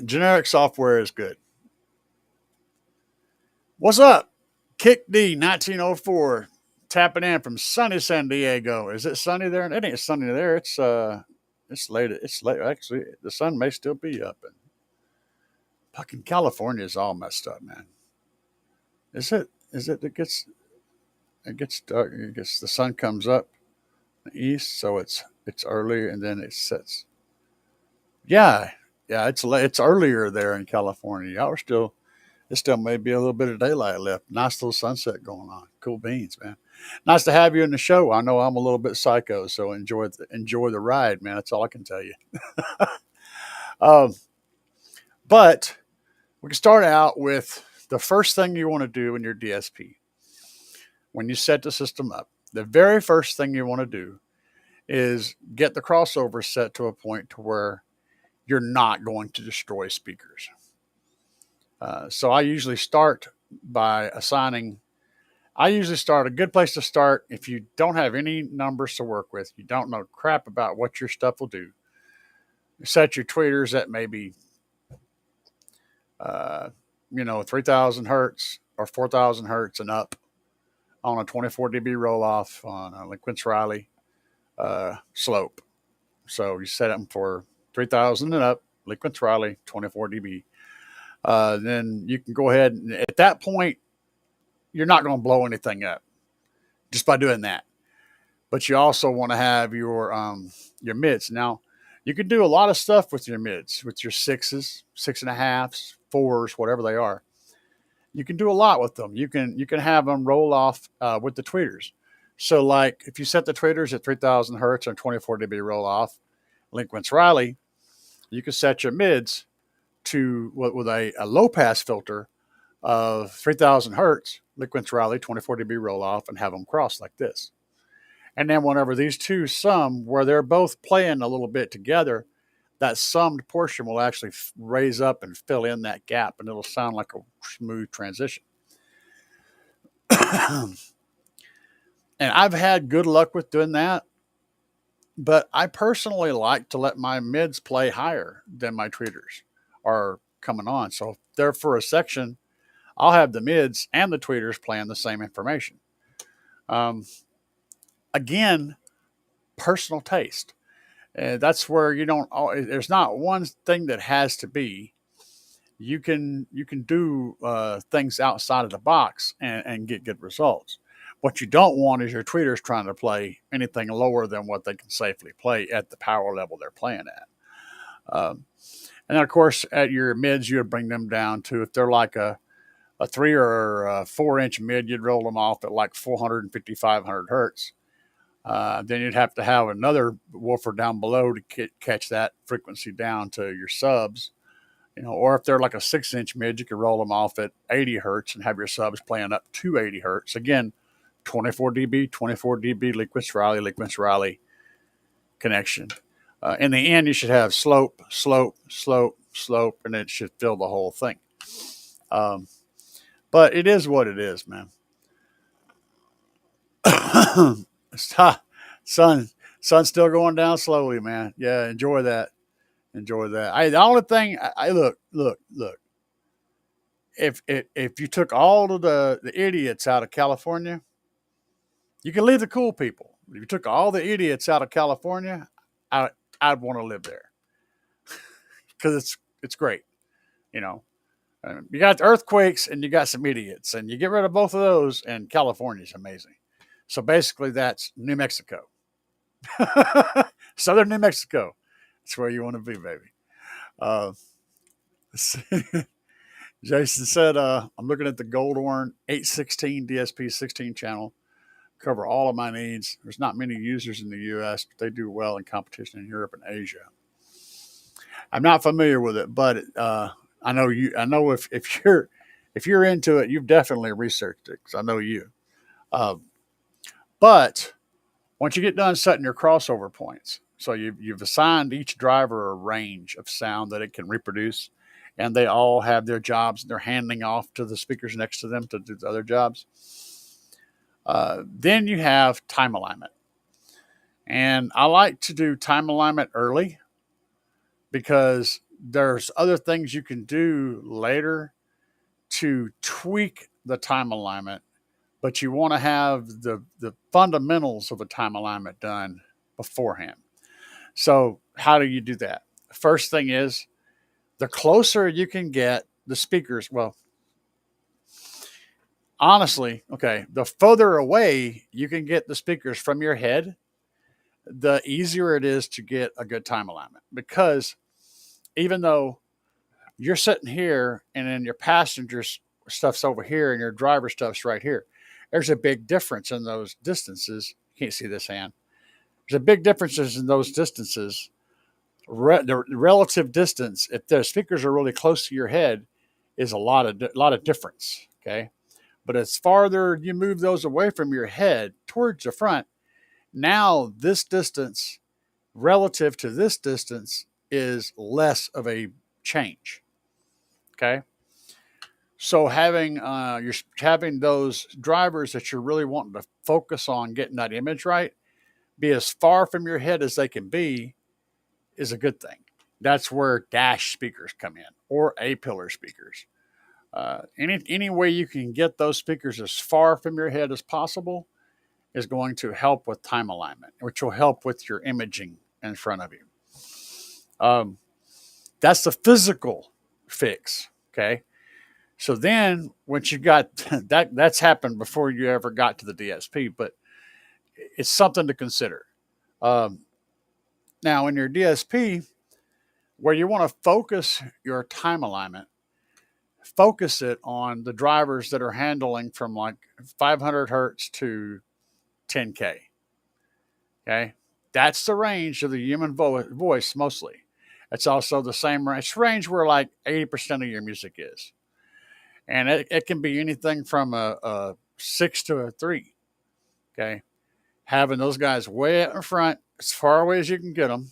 Generic software is good. What's up? Kick D 1904 tapping in from sunny San Diego. Is it sunny there? It ain't sunny there. It's late. It's late. Actually, the sun may still be up. And fucking California is all messed up, man. Is it? It gets dark. The sun comes up in the east, so it's early and then it sets. Yeah. It's earlier there in California. Y'all are still. There still may be a little bit of daylight left. Nice little sunset going on. Cool beans, man. Nice to have you in the show. I know I'm a little bit psycho, so enjoy the ride, man. That's all I can tell you. But we can start out with the first thing you want to do in your DSP. When you set the system up, the very first thing you want to do is get the crossover set to a point to where you're not going to destroy speakers. So I usually start by assigning. A good place to start if you don't have any numbers to work with, you don't know crap about what your stuff will do. Set your tweeters at maybe, 3,000 hertz or 4,000 hertz and up on a 24 dB roll off on a Linquence-Riley slope. So you set them for 3,000 and up, Linquence-Riley, 24 dB. Then you can go ahead and at that point, you're not going to blow anything up just by doing that. But you also want to have your mids. Now, you can do a lot of stuff with your mids, with your 6s, 6.5s, 4s, whatever they are. You can do a lot with them. You can have them roll off with the tweeters. So, like if you set the tweeters at 3,000 hertz and 24 dB roll off, Linquence-Riley, you can set your mids to with a low pass filter of 3,000 hertz, Linquence-Riley, 24 dB roll off, and have them cross like this. And then whenever these two sum, where they're both playing a little bit together, that summed portion will actually raise up and fill in that gap, and it'll sound like a smooth transition. And I've had good luck with doing that, but I personally like to let my mids play higher than my tweeters are coming on. So if they're for a section, I'll have the mids and the tweeters playing the same information. Again, personal taste. That's where there's not one thing that has to be. You can do things outside of the box and get good results. What you don't want is your tweeters trying to play anything lower than what they can safely play at the power level they're playing at. And then, of course, at your mids, you would bring them down to, if they're like a 3 or a 4-inch mid, you'd roll them off at like 450, 500 hertz. Then you'd have to have another woofer down below to catch that frequency down to your subs. Or if they're like a 6-inch mid, you can roll them off at 80 hertz and have your subs playing up to 80 hertz. Again, 24 dB Liquid Riley connection. In the end, you should have slope, and it should fill the whole thing. But it is what it is, man. Sun's still going down slowly, man. Yeah, enjoy that. The only thing I look. If you took all of the idiots out of California, you can leave the cool people. If you took all the idiots out of California, I'd want to live there because it's great. You got the earthquakes and you got some idiots, and you get rid of both of those, and California's amazing. So basically, that's New Mexico, southern New Mexico. That's where you want to be, baby. Jason said, I'm looking at the Goldhorn 816 DSP 16 channel. Cover all of my needs. There's not many users in the U.S., but they do well in competition in Europe and Asia. I'm not familiar with it, but I know you. I know if you're into it, you've definitely researched it because I know you. But once you get done setting your crossover points, so you've assigned each driver a range of sound that it can reproduce, and they all have their jobs, and they're handing off to the speakers next to them to do the other jobs. Then you have time alignment. And I like to do time alignment early because there's other things you can do later to tweak the time alignment, but you want to have the fundamentals of the time alignment done beforehand. So how do you do that? First thing is, the closer you can get the speakers, honestly, the further away you can get the speakers from your head, the easier it is to get a good time alignment. Because even though you're sitting here and then your passenger stuff's over here and your driver stuff's right here, there's a big difference in those distances. You can't see this hand. There's a big differences in those distances. The relative distance, if the speakers are really close to your head, is a lot of difference. Okay. But as farther you move those away from your head towards the front, now this distance relative to this distance is less of a change. Okay. So having those drivers that you're really wanting to focus on getting that image right, be as far from your head as they can be, is a good thing. That's where dash speakers come in, or A-pillar speakers. Any way you can get those speakers as far from your head as possible is going to help with time alignment, which will help with your imaging in front of you. That's the physical fix. Okay. So then once you got that's happened before you ever got to the DSP, but it's something to consider. Now in your DSP, where you want to focus your time alignment, focus it on the drivers that are handling from like 500 hertz to 10K. Okay. That's the range of the human voice mostly. It's also the same range where like 80% of your music is. And it can be anything from a 6 to a 3. Okay. Having those guys way out in front, as far away as you can get them.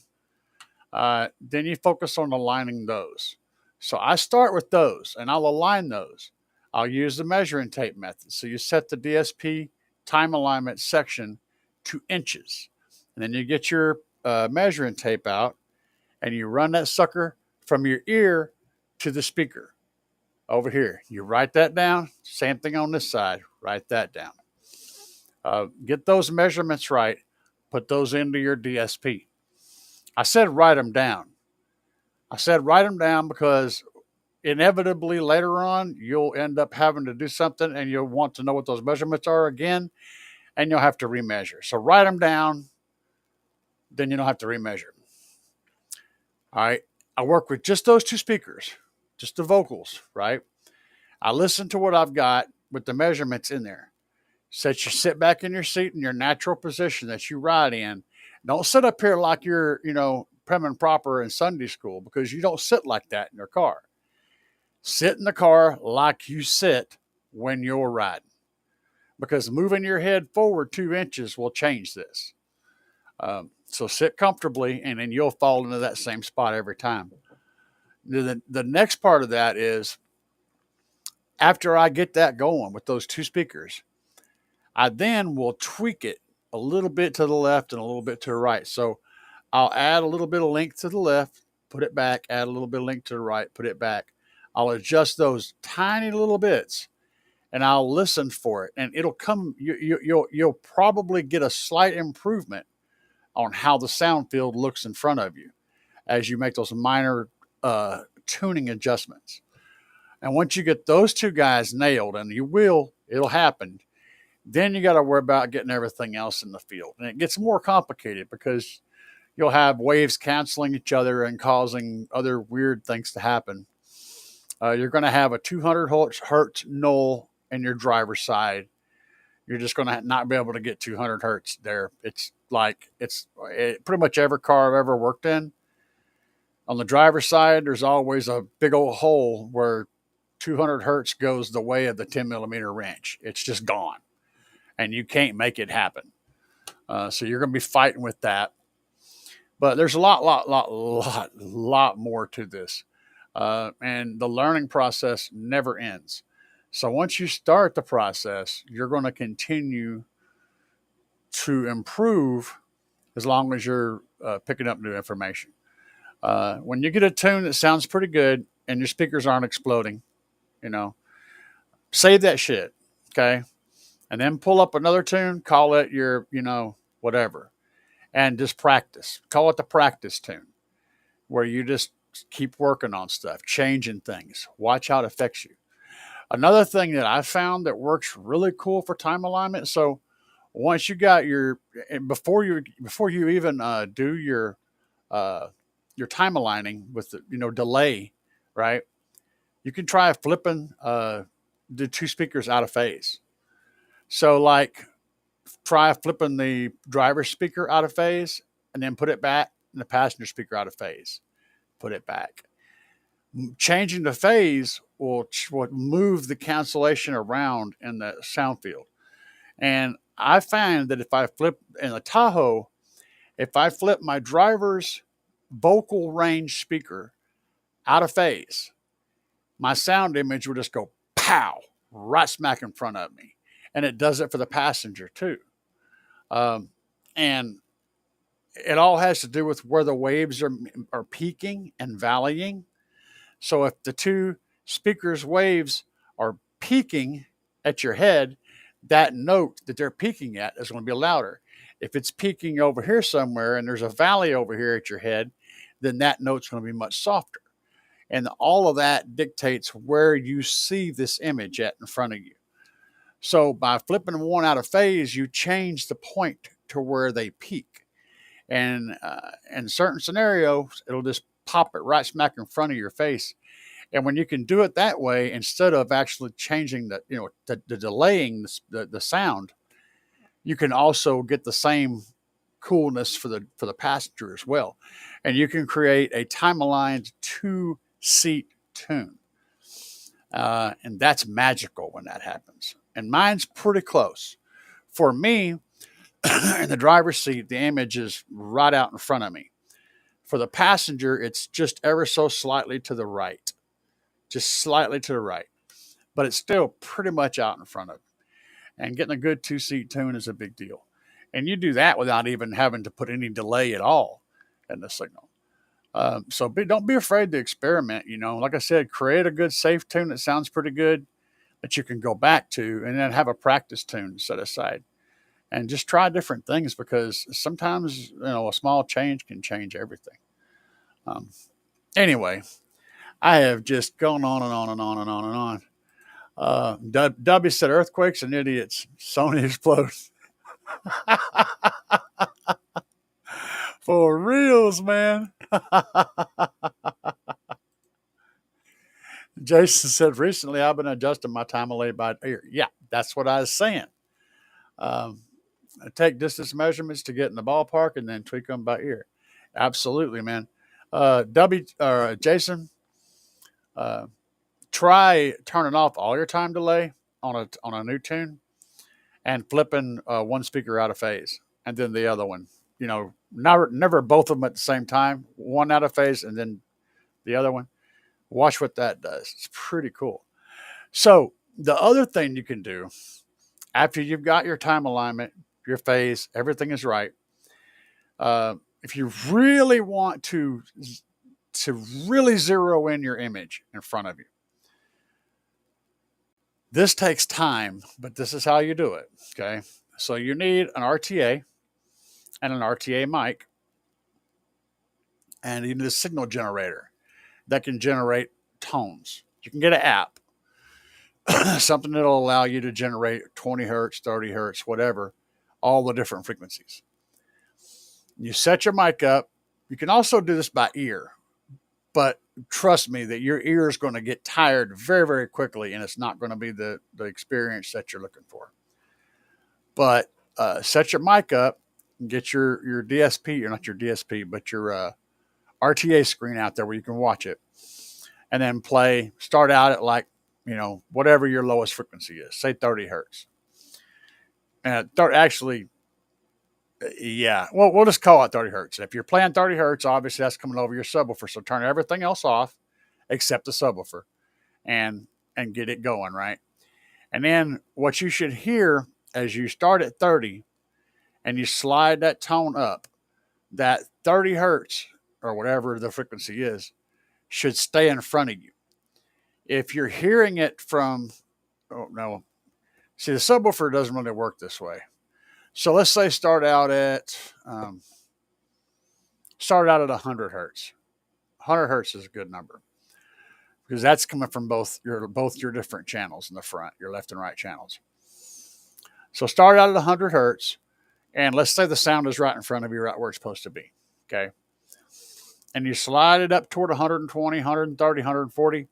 Then you focus on aligning those. So I start with those and I'll align those. I'll use the measuring tape method. So you set the DSP time alignment section to inches. And then you get your measuring tape out and you run that sucker from your ear to the speaker over here. You write that down. Same thing on this side. Write that down. Get those measurements right. Put those into your DSP. I said write them down. I said write them down because inevitably later on, you'll end up having to do something and you'll want to know what those measurements are again, and you'll have to remeasure. So write them down, then you don't have to remeasure. All right. I work with just those two speakers, just the vocals, right? I listen to what I've got with the measurements in there. Sit back in your seat in your natural position that you ride in. Don't sit up here like you're, prim and proper in Sunday school, because you don't sit like that in your car. Sit in the car like you sit when you're riding, because moving your head forward 2 inches will change this. So sit comfortably, and then you'll fall into that same spot every time. The next part of that is, after I get that going with those 2 speakers, I then will tweak it a little bit to the left and a little bit to the right. So I'll add a little bit of length to the left, put it back, add a little bit of length to the right, put it back. I'll adjust those tiny little bits, and I'll listen for it, and it'll come. You'll probably get a slight improvement on how the sound field looks in front of you as you make those minor tuning adjustments. And once you get those 2 guys nailed, and it'll happen, then you got to worry about getting everything else in the field. And it gets more complicated because you'll have waves canceling each other and causing other weird things to happen. You're going to have a 200 hertz null in your driver's side. You're just going to not be able to get 200 hertz there. It's pretty much every car I've ever worked in. On the driver's side, there's always a big old hole where 200 hertz goes the way of the 10 millimeter wrench. It's just gone, and you can't make it happen. So you're going to be fighting with that. But there's a lot more to this. And the learning process never ends. So once you start the process, you're going to continue to improve as long as you're picking up new information. When you get a tune that sounds pretty good and your speakers aren't exploding, save that shit, okay? And then pull up another tune, call it your, whatever, and just practice. Call it the practice tune, where you just keep working on stuff, changing things. Watch how it affects you. Another thing that I found that works really cool for time alignment. So once you got before you even do your time aligning with the delay, right? You can try flipping the 2 speakers out of phase. So like, try flipping the driver's speaker out of phase and then put it back, and the passenger speaker out of phase. Put it back. Changing the phase will move the cancellation around in the sound field. And I find that if I flip in the Tahoe, if I flip my driver's vocal range speaker out of phase, my sound image will just go pow, right smack in front of me. And it does it for the passenger too. And it all has to do with where the waves are peaking and valleying. So if the 2 speakers' waves are peaking at your head, that note that they're peaking at is going to be louder. If it's peaking over here somewhere and there's a valley over here at your head, then that note's going to be much softer. And all of that dictates where you see this image at in front of you. So by flipping one out of phase, you change the point to where they peak. And in certain scenarios, it'll just pop it right smack in front of your face. And when you can do it that way, instead of actually changing the delaying the sound, you can also get the same coolness for the passenger as well. And you can create a time-aligned 2-seat tune. And that's magical when that happens. And mine's pretty close. For me, in the driver's seat, the image is right out in front of me. For the passenger, it's just ever so slightly to the right. Just slightly to the right. But it's still pretty much out in front of them. And getting a good 2-seat tune is a big deal. And you do that without even having to put any delay at all in the signal. So don't be afraid to experiment. Like I said, create a good safe tune that sounds pretty good that you can go back to, and then have a practice tune set aside. And just try different things, because sometimes a small change can change everything. Anyway, I have just gone on and on and on and on and on. W said earthquakes and idiots. Sony explodes. For reals, man. Jason said, recently I've been adjusting my time delay by ear. Yeah, that's what I was saying. I take distance measurements to get in the ballpark and then tweak them by ear. Absolutely, man. Jason, try turning off all your time delay on a new tune and flipping one speaker out of phase and then the other one. You know, never both of them at the same time. One out of phase and then the other one. Watch what that does. It's pretty cool. So the other thing you can do after you've got your time alignment, your phase, everything is right. If you really want to really zero in your image in front of you, this takes time, but this is how you do it. Okay, so you need an RTA and an RTA mic, and you need a signal generator that can generate tones. You can get an app, something that'll allow you to generate 20 hertz, 30 hertz, whatever, all the different frequencies. You set your mic up. You can also do this by ear, but trust me that your ear is going to get tired very, very quickly, and it's not going to be the experience that you're looking for. But set your mic up and get your DSP, or not your DSP, but your RTA screen out there where you can watch it. And then start out at like, you know, whatever your lowest frequency is, say 30 hertz. And actually, yeah, well, we'll just call it 30 hertz. If you're playing 30 hertz, obviously that's coming over your subwoofer. So turn everything else off except the subwoofer and get it going, right? And then what you should hear as you start at 30 and you slide that tone up, that 30 hertz or whatever the frequency is should stay in front of you. If you're hearing it from, oh no, see, the subwoofer doesn't really work this way. So let's say start out at 100 hertz. 100 hertz is a good number because that's coming from both your different channels in the front, your left and right channels. So start out at 100 hertz, and let's say the sound is right in front of you, right where it's supposed to be. Okay, and you slide it up toward 120, 130, 140.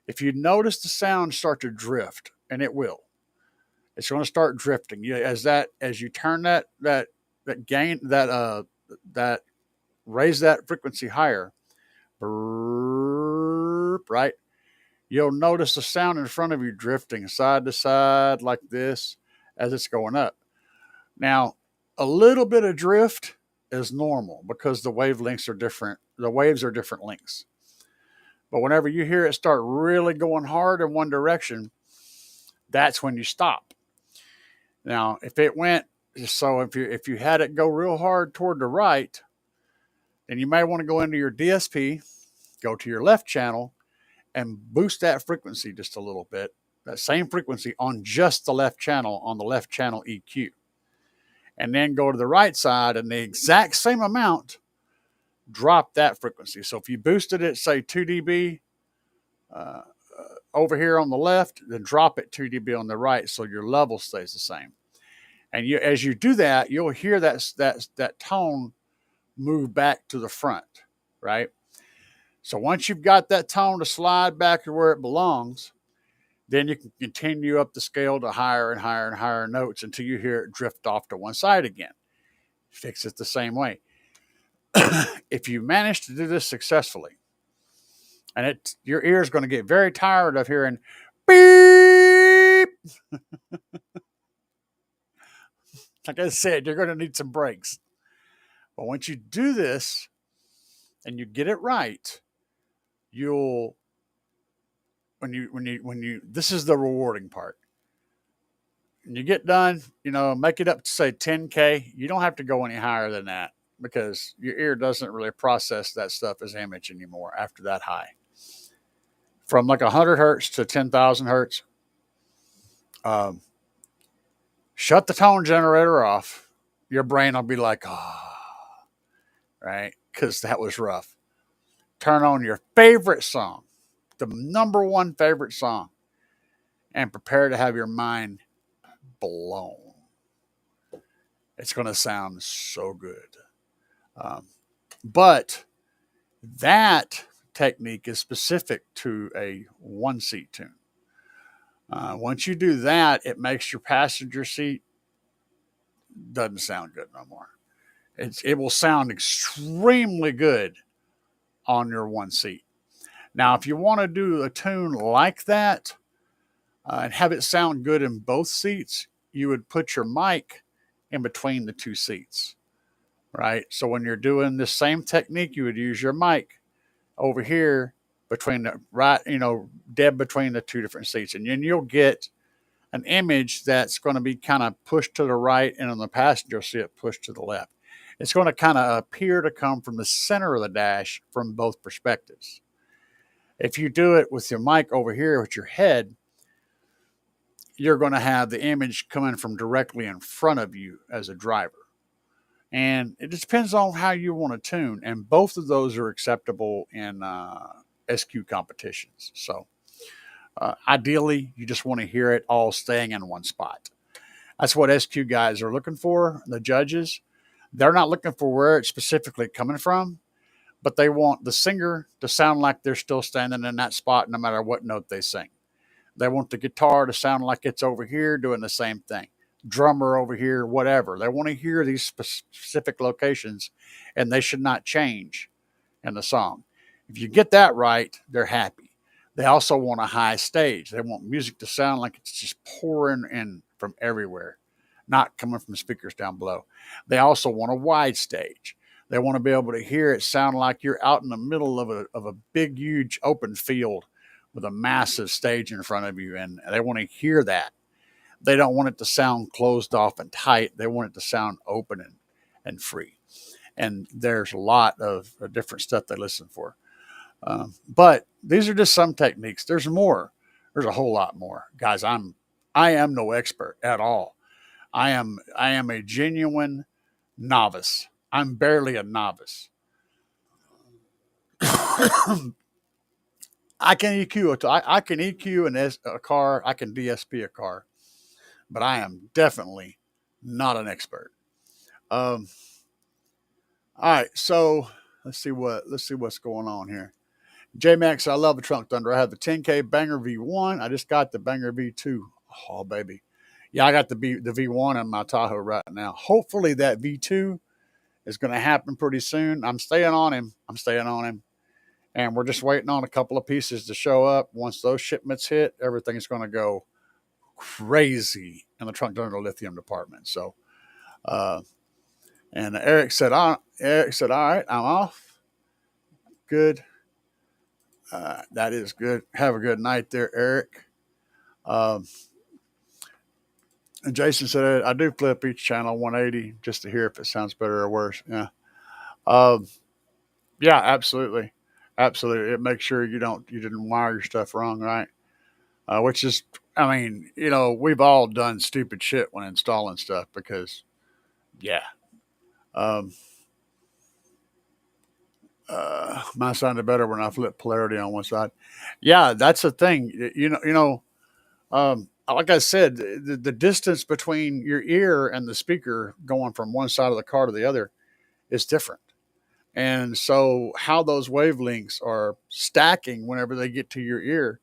If you notice the sound start to drift, and it will, it's going to start drifting. As you turn that gain, that raise that frequency higher, right? You'll notice the sound in front of you drifting side to side like this as it's going up. Now, a little bit of drift is normal because the wavelengths are different. The waves are different lengths. But whenever you hear it start really going hard in one direction, that's when you stop. Now, if it went, so if you had it go real hard toward the right, then you may want to go into your DSP, go to your left channel, and boost that frequency just a little bit, that same frequency on just the left channel, on the left channel EQ. And then go to the right side and the exact same amount, drop that frequency. So if you boosted it, say 2 dB over here on the left, then drop it 2 dB on the right so your level stays the same. And as you do that, you'll hear that tone move back to the front, right? So once you've got that tone to slide back to where it belongs, then you can continue up the scale to higher and higher and higher notes until you hear it drift off to one side again. Fix it the same way. If you manage to do this successfully, and your ear is going to get very tired of hearing beep. Like I said, you're going to need some breaks. But once you do this and you get it right, this is the rewarding part. When you get done, make it up to say 10K. You don't have to go any higher than that because your ear doesn't really process that stuff as image anymore after that high. From like 100 hertz to 10,000 hertz, shut the tone generator off. Your brain will be like, right? Because that was rough. Turn on your favorite song, the number one favorite song, and prepare to have your mind blown. It's going to sound so good. But that technique is specific to a one-seat tune. Once you do that, it makes your passenger seat doesn't sound good no more. It will sound extremely good on your one seat. Now, if you want to do a tune like that and have it sound good in both seats, you would put your mic in between the two seats, right? So when you're doing the same technique, you would use your mic over here between the right, dead between the two different seats. And then you'll get an image that's going to be kind of pushed to the right, and on the passenger seat pushed to the left. It's going to kind of appear to come from the center of the dash from both perspectives. If you do it with your mic over here with your head, you're going to have the image coming from directly in front of you as a driver. And it just depends on how you want to tune. And both of those are acceptable in SQ competitions. So ideally, you just want to hear it all staying in one spot. That's what SQ guys are looking for, the judges. They're not looking for where it's specifically coming from, but they want the singer to sound like they're still standing in that spot no matter what note they sing. They want the guitar to sound like it's over here doing the same thing. Drummer over here, whatever. They want to hear these specific locations, and they should not change in the song. If you get that right, they're happy. They also want a high stage. They want music to sound like it's just pouring in from everywhere, not coming from speakers down below. They also want a wide stage. They want to be able to hear it sound like you're out in the middle of a big, huge open field with a massive stage in front of you, and they want to hear that. They don't want it to sound closed off and tight. They want it to sound open and free. And there's a lot of different stuff they listen for. But these are just some techniques. There's more. There's a whole lot more. Guys, I am no expert at all. I am a genuine novice. I'm barely a novice. I can EQ a car. I can DSP a car, but I am definitely not an expert. All right, so let's see what's going on here. J Max, I love the Trunk Thunder. I have the 10K Banger V1. I just got the Banger V2. Oh baby, yeah, I got the V1 in my Tahoe right now. Hopefully that V2 is going to happen pretty soon. I'm staying on him. And we're just waiting on a couple of pieces to show up. Once those shipments hit, everything's going to go crazy in the Trunk Thunder Lithium department. So, and Eric said, all right, I'm off. Good. That is good. Have a good night there, Eric. And Jason said, I do flip each channel 180 just to hear if it sounds better or worse. Yeah. Yeah, absolutely. Absolutely. It makes sure you didn't wire your stuff wrong, right? Which is, I mean, we've all done stupid shit when installing stuff because, yeah. Mine sounded better when I flipped polarity on one side. Yeah, that's the thing. Like I said, the distance between your ear and the speaker going from one side of the car to the other is different. And so how those wavelengths are stacking whenever they get to your ear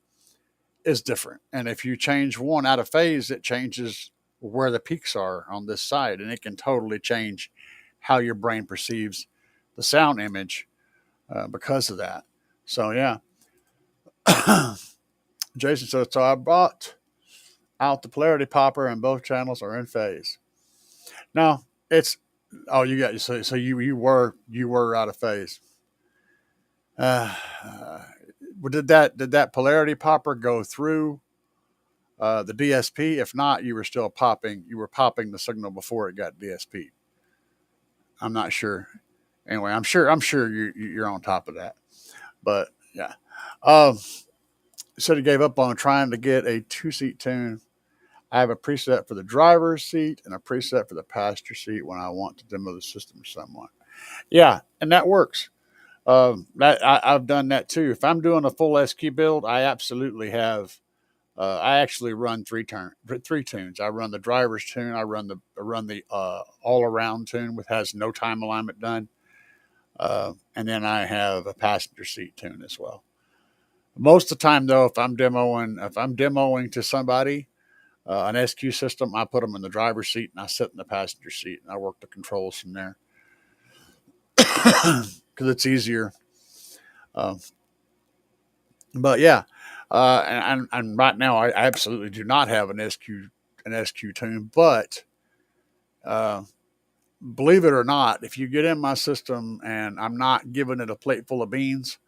is different. And if you change one out of phase, it changes where the peaks are on this side. And it can totally change how your brain perceives the sound image because of that. So, yeah. Jason says, so I brought out the polarity popper and both channels are in phase. No, it's, oh, you got, so you were out of phase. Did that polarity popper go through the DSP? If not, you were popping the signal before it got DSP. I'm not sure. Anyway, I'm sure you're on top of that. But yeah. Said he gave up on trying to get a 2-seat tune. I have a preset for the driver's seat and a preset for the passenger seat when I want to demo the system to someone. Yeah, and that works. I've done that too. If I'm doing a full SQ build, I absolutely have. I actually run three tunes. I run the driver's tune. I run the all around tune, which has no time alignment done, and then I have a passenger seat tune as well. Most of the time, though, if I'm demoing to somebody an SQ system, I put them in the driver's seat and I sit in the passenger seat and I work the controls from there because it's easier. But yeah, and right now I absolutely do not have an SQ tune, but uh, believe it or not, if you get in my system and I'm not giving it a plate full of beans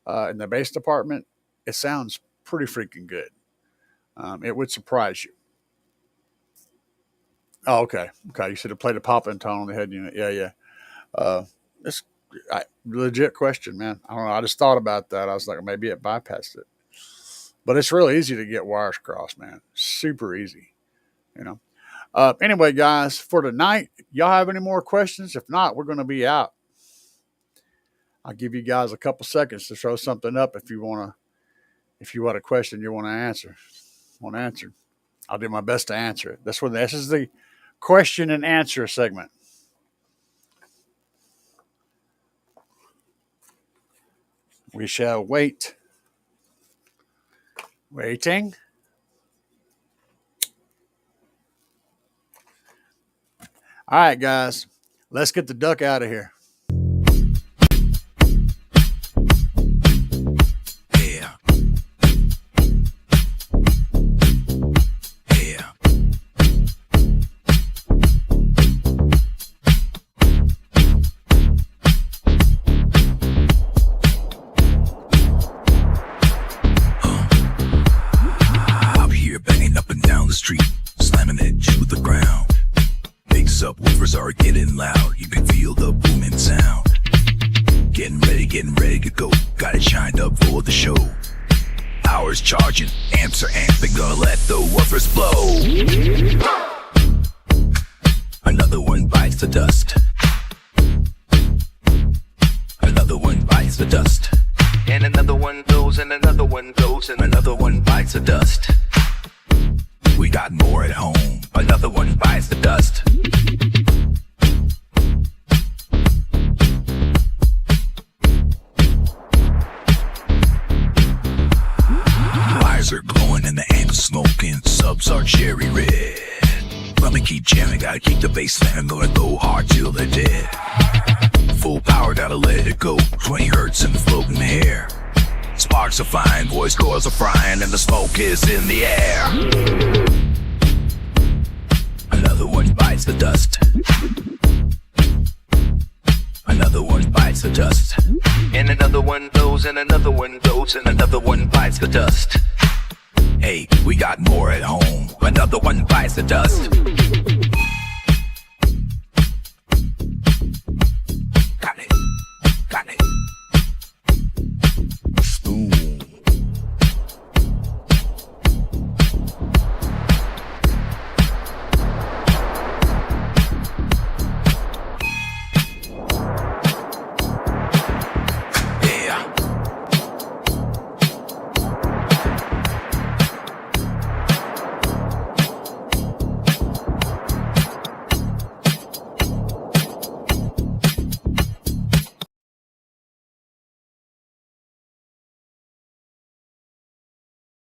in the bass department, it sounds pretty freaking good. It would surprise you. Oh, okay. Okay. You should have played a pop-in tone on the head unit. Yeah, yeah. It's legit question, man. I don't know. I just thought about that. I was like, maybe it bypassed it. But it's real easy to get wires crossed, man. Super easy, you know. Anyway, guys, for tonight, y'all have any more questions? If not, we're going to be out. I'll give you guys a couple seconds to throw something up if you want a question you want to answer. I'll do my best to answer it. This is the question and answer segment. We shall wait. Waiting. All right, guys, let's get the duck out of here. Yeah. Yeah. Out here banging up and down the street, slamming it to the ground. Big subwoofers are getting loud. You can feel the booming sound. Getting ready to go. Got it shined up for the show. Hours charging, amps are amping, gonna let the woofers blow. Another one bites the dust. Another one bites the dust. And another one goes, and another one goes, and another one bites the dust. We got more at home. Another one bites the dust. Wires are glowing and the amps smoking. Subs are cherry red. Let me keep jamming, gotta keep the bass slamming. Gonna go hard till they're dead. Full power, gotta let it go. 20 hertz and floating air. Sparks are flying, voice coils are frying, and the smoke is in the air. Another one bites the dust. Another one bites the dust. And another one goes, and another one goes, and another one bites the dust. Hey, we got more at home. Another one bites the dust.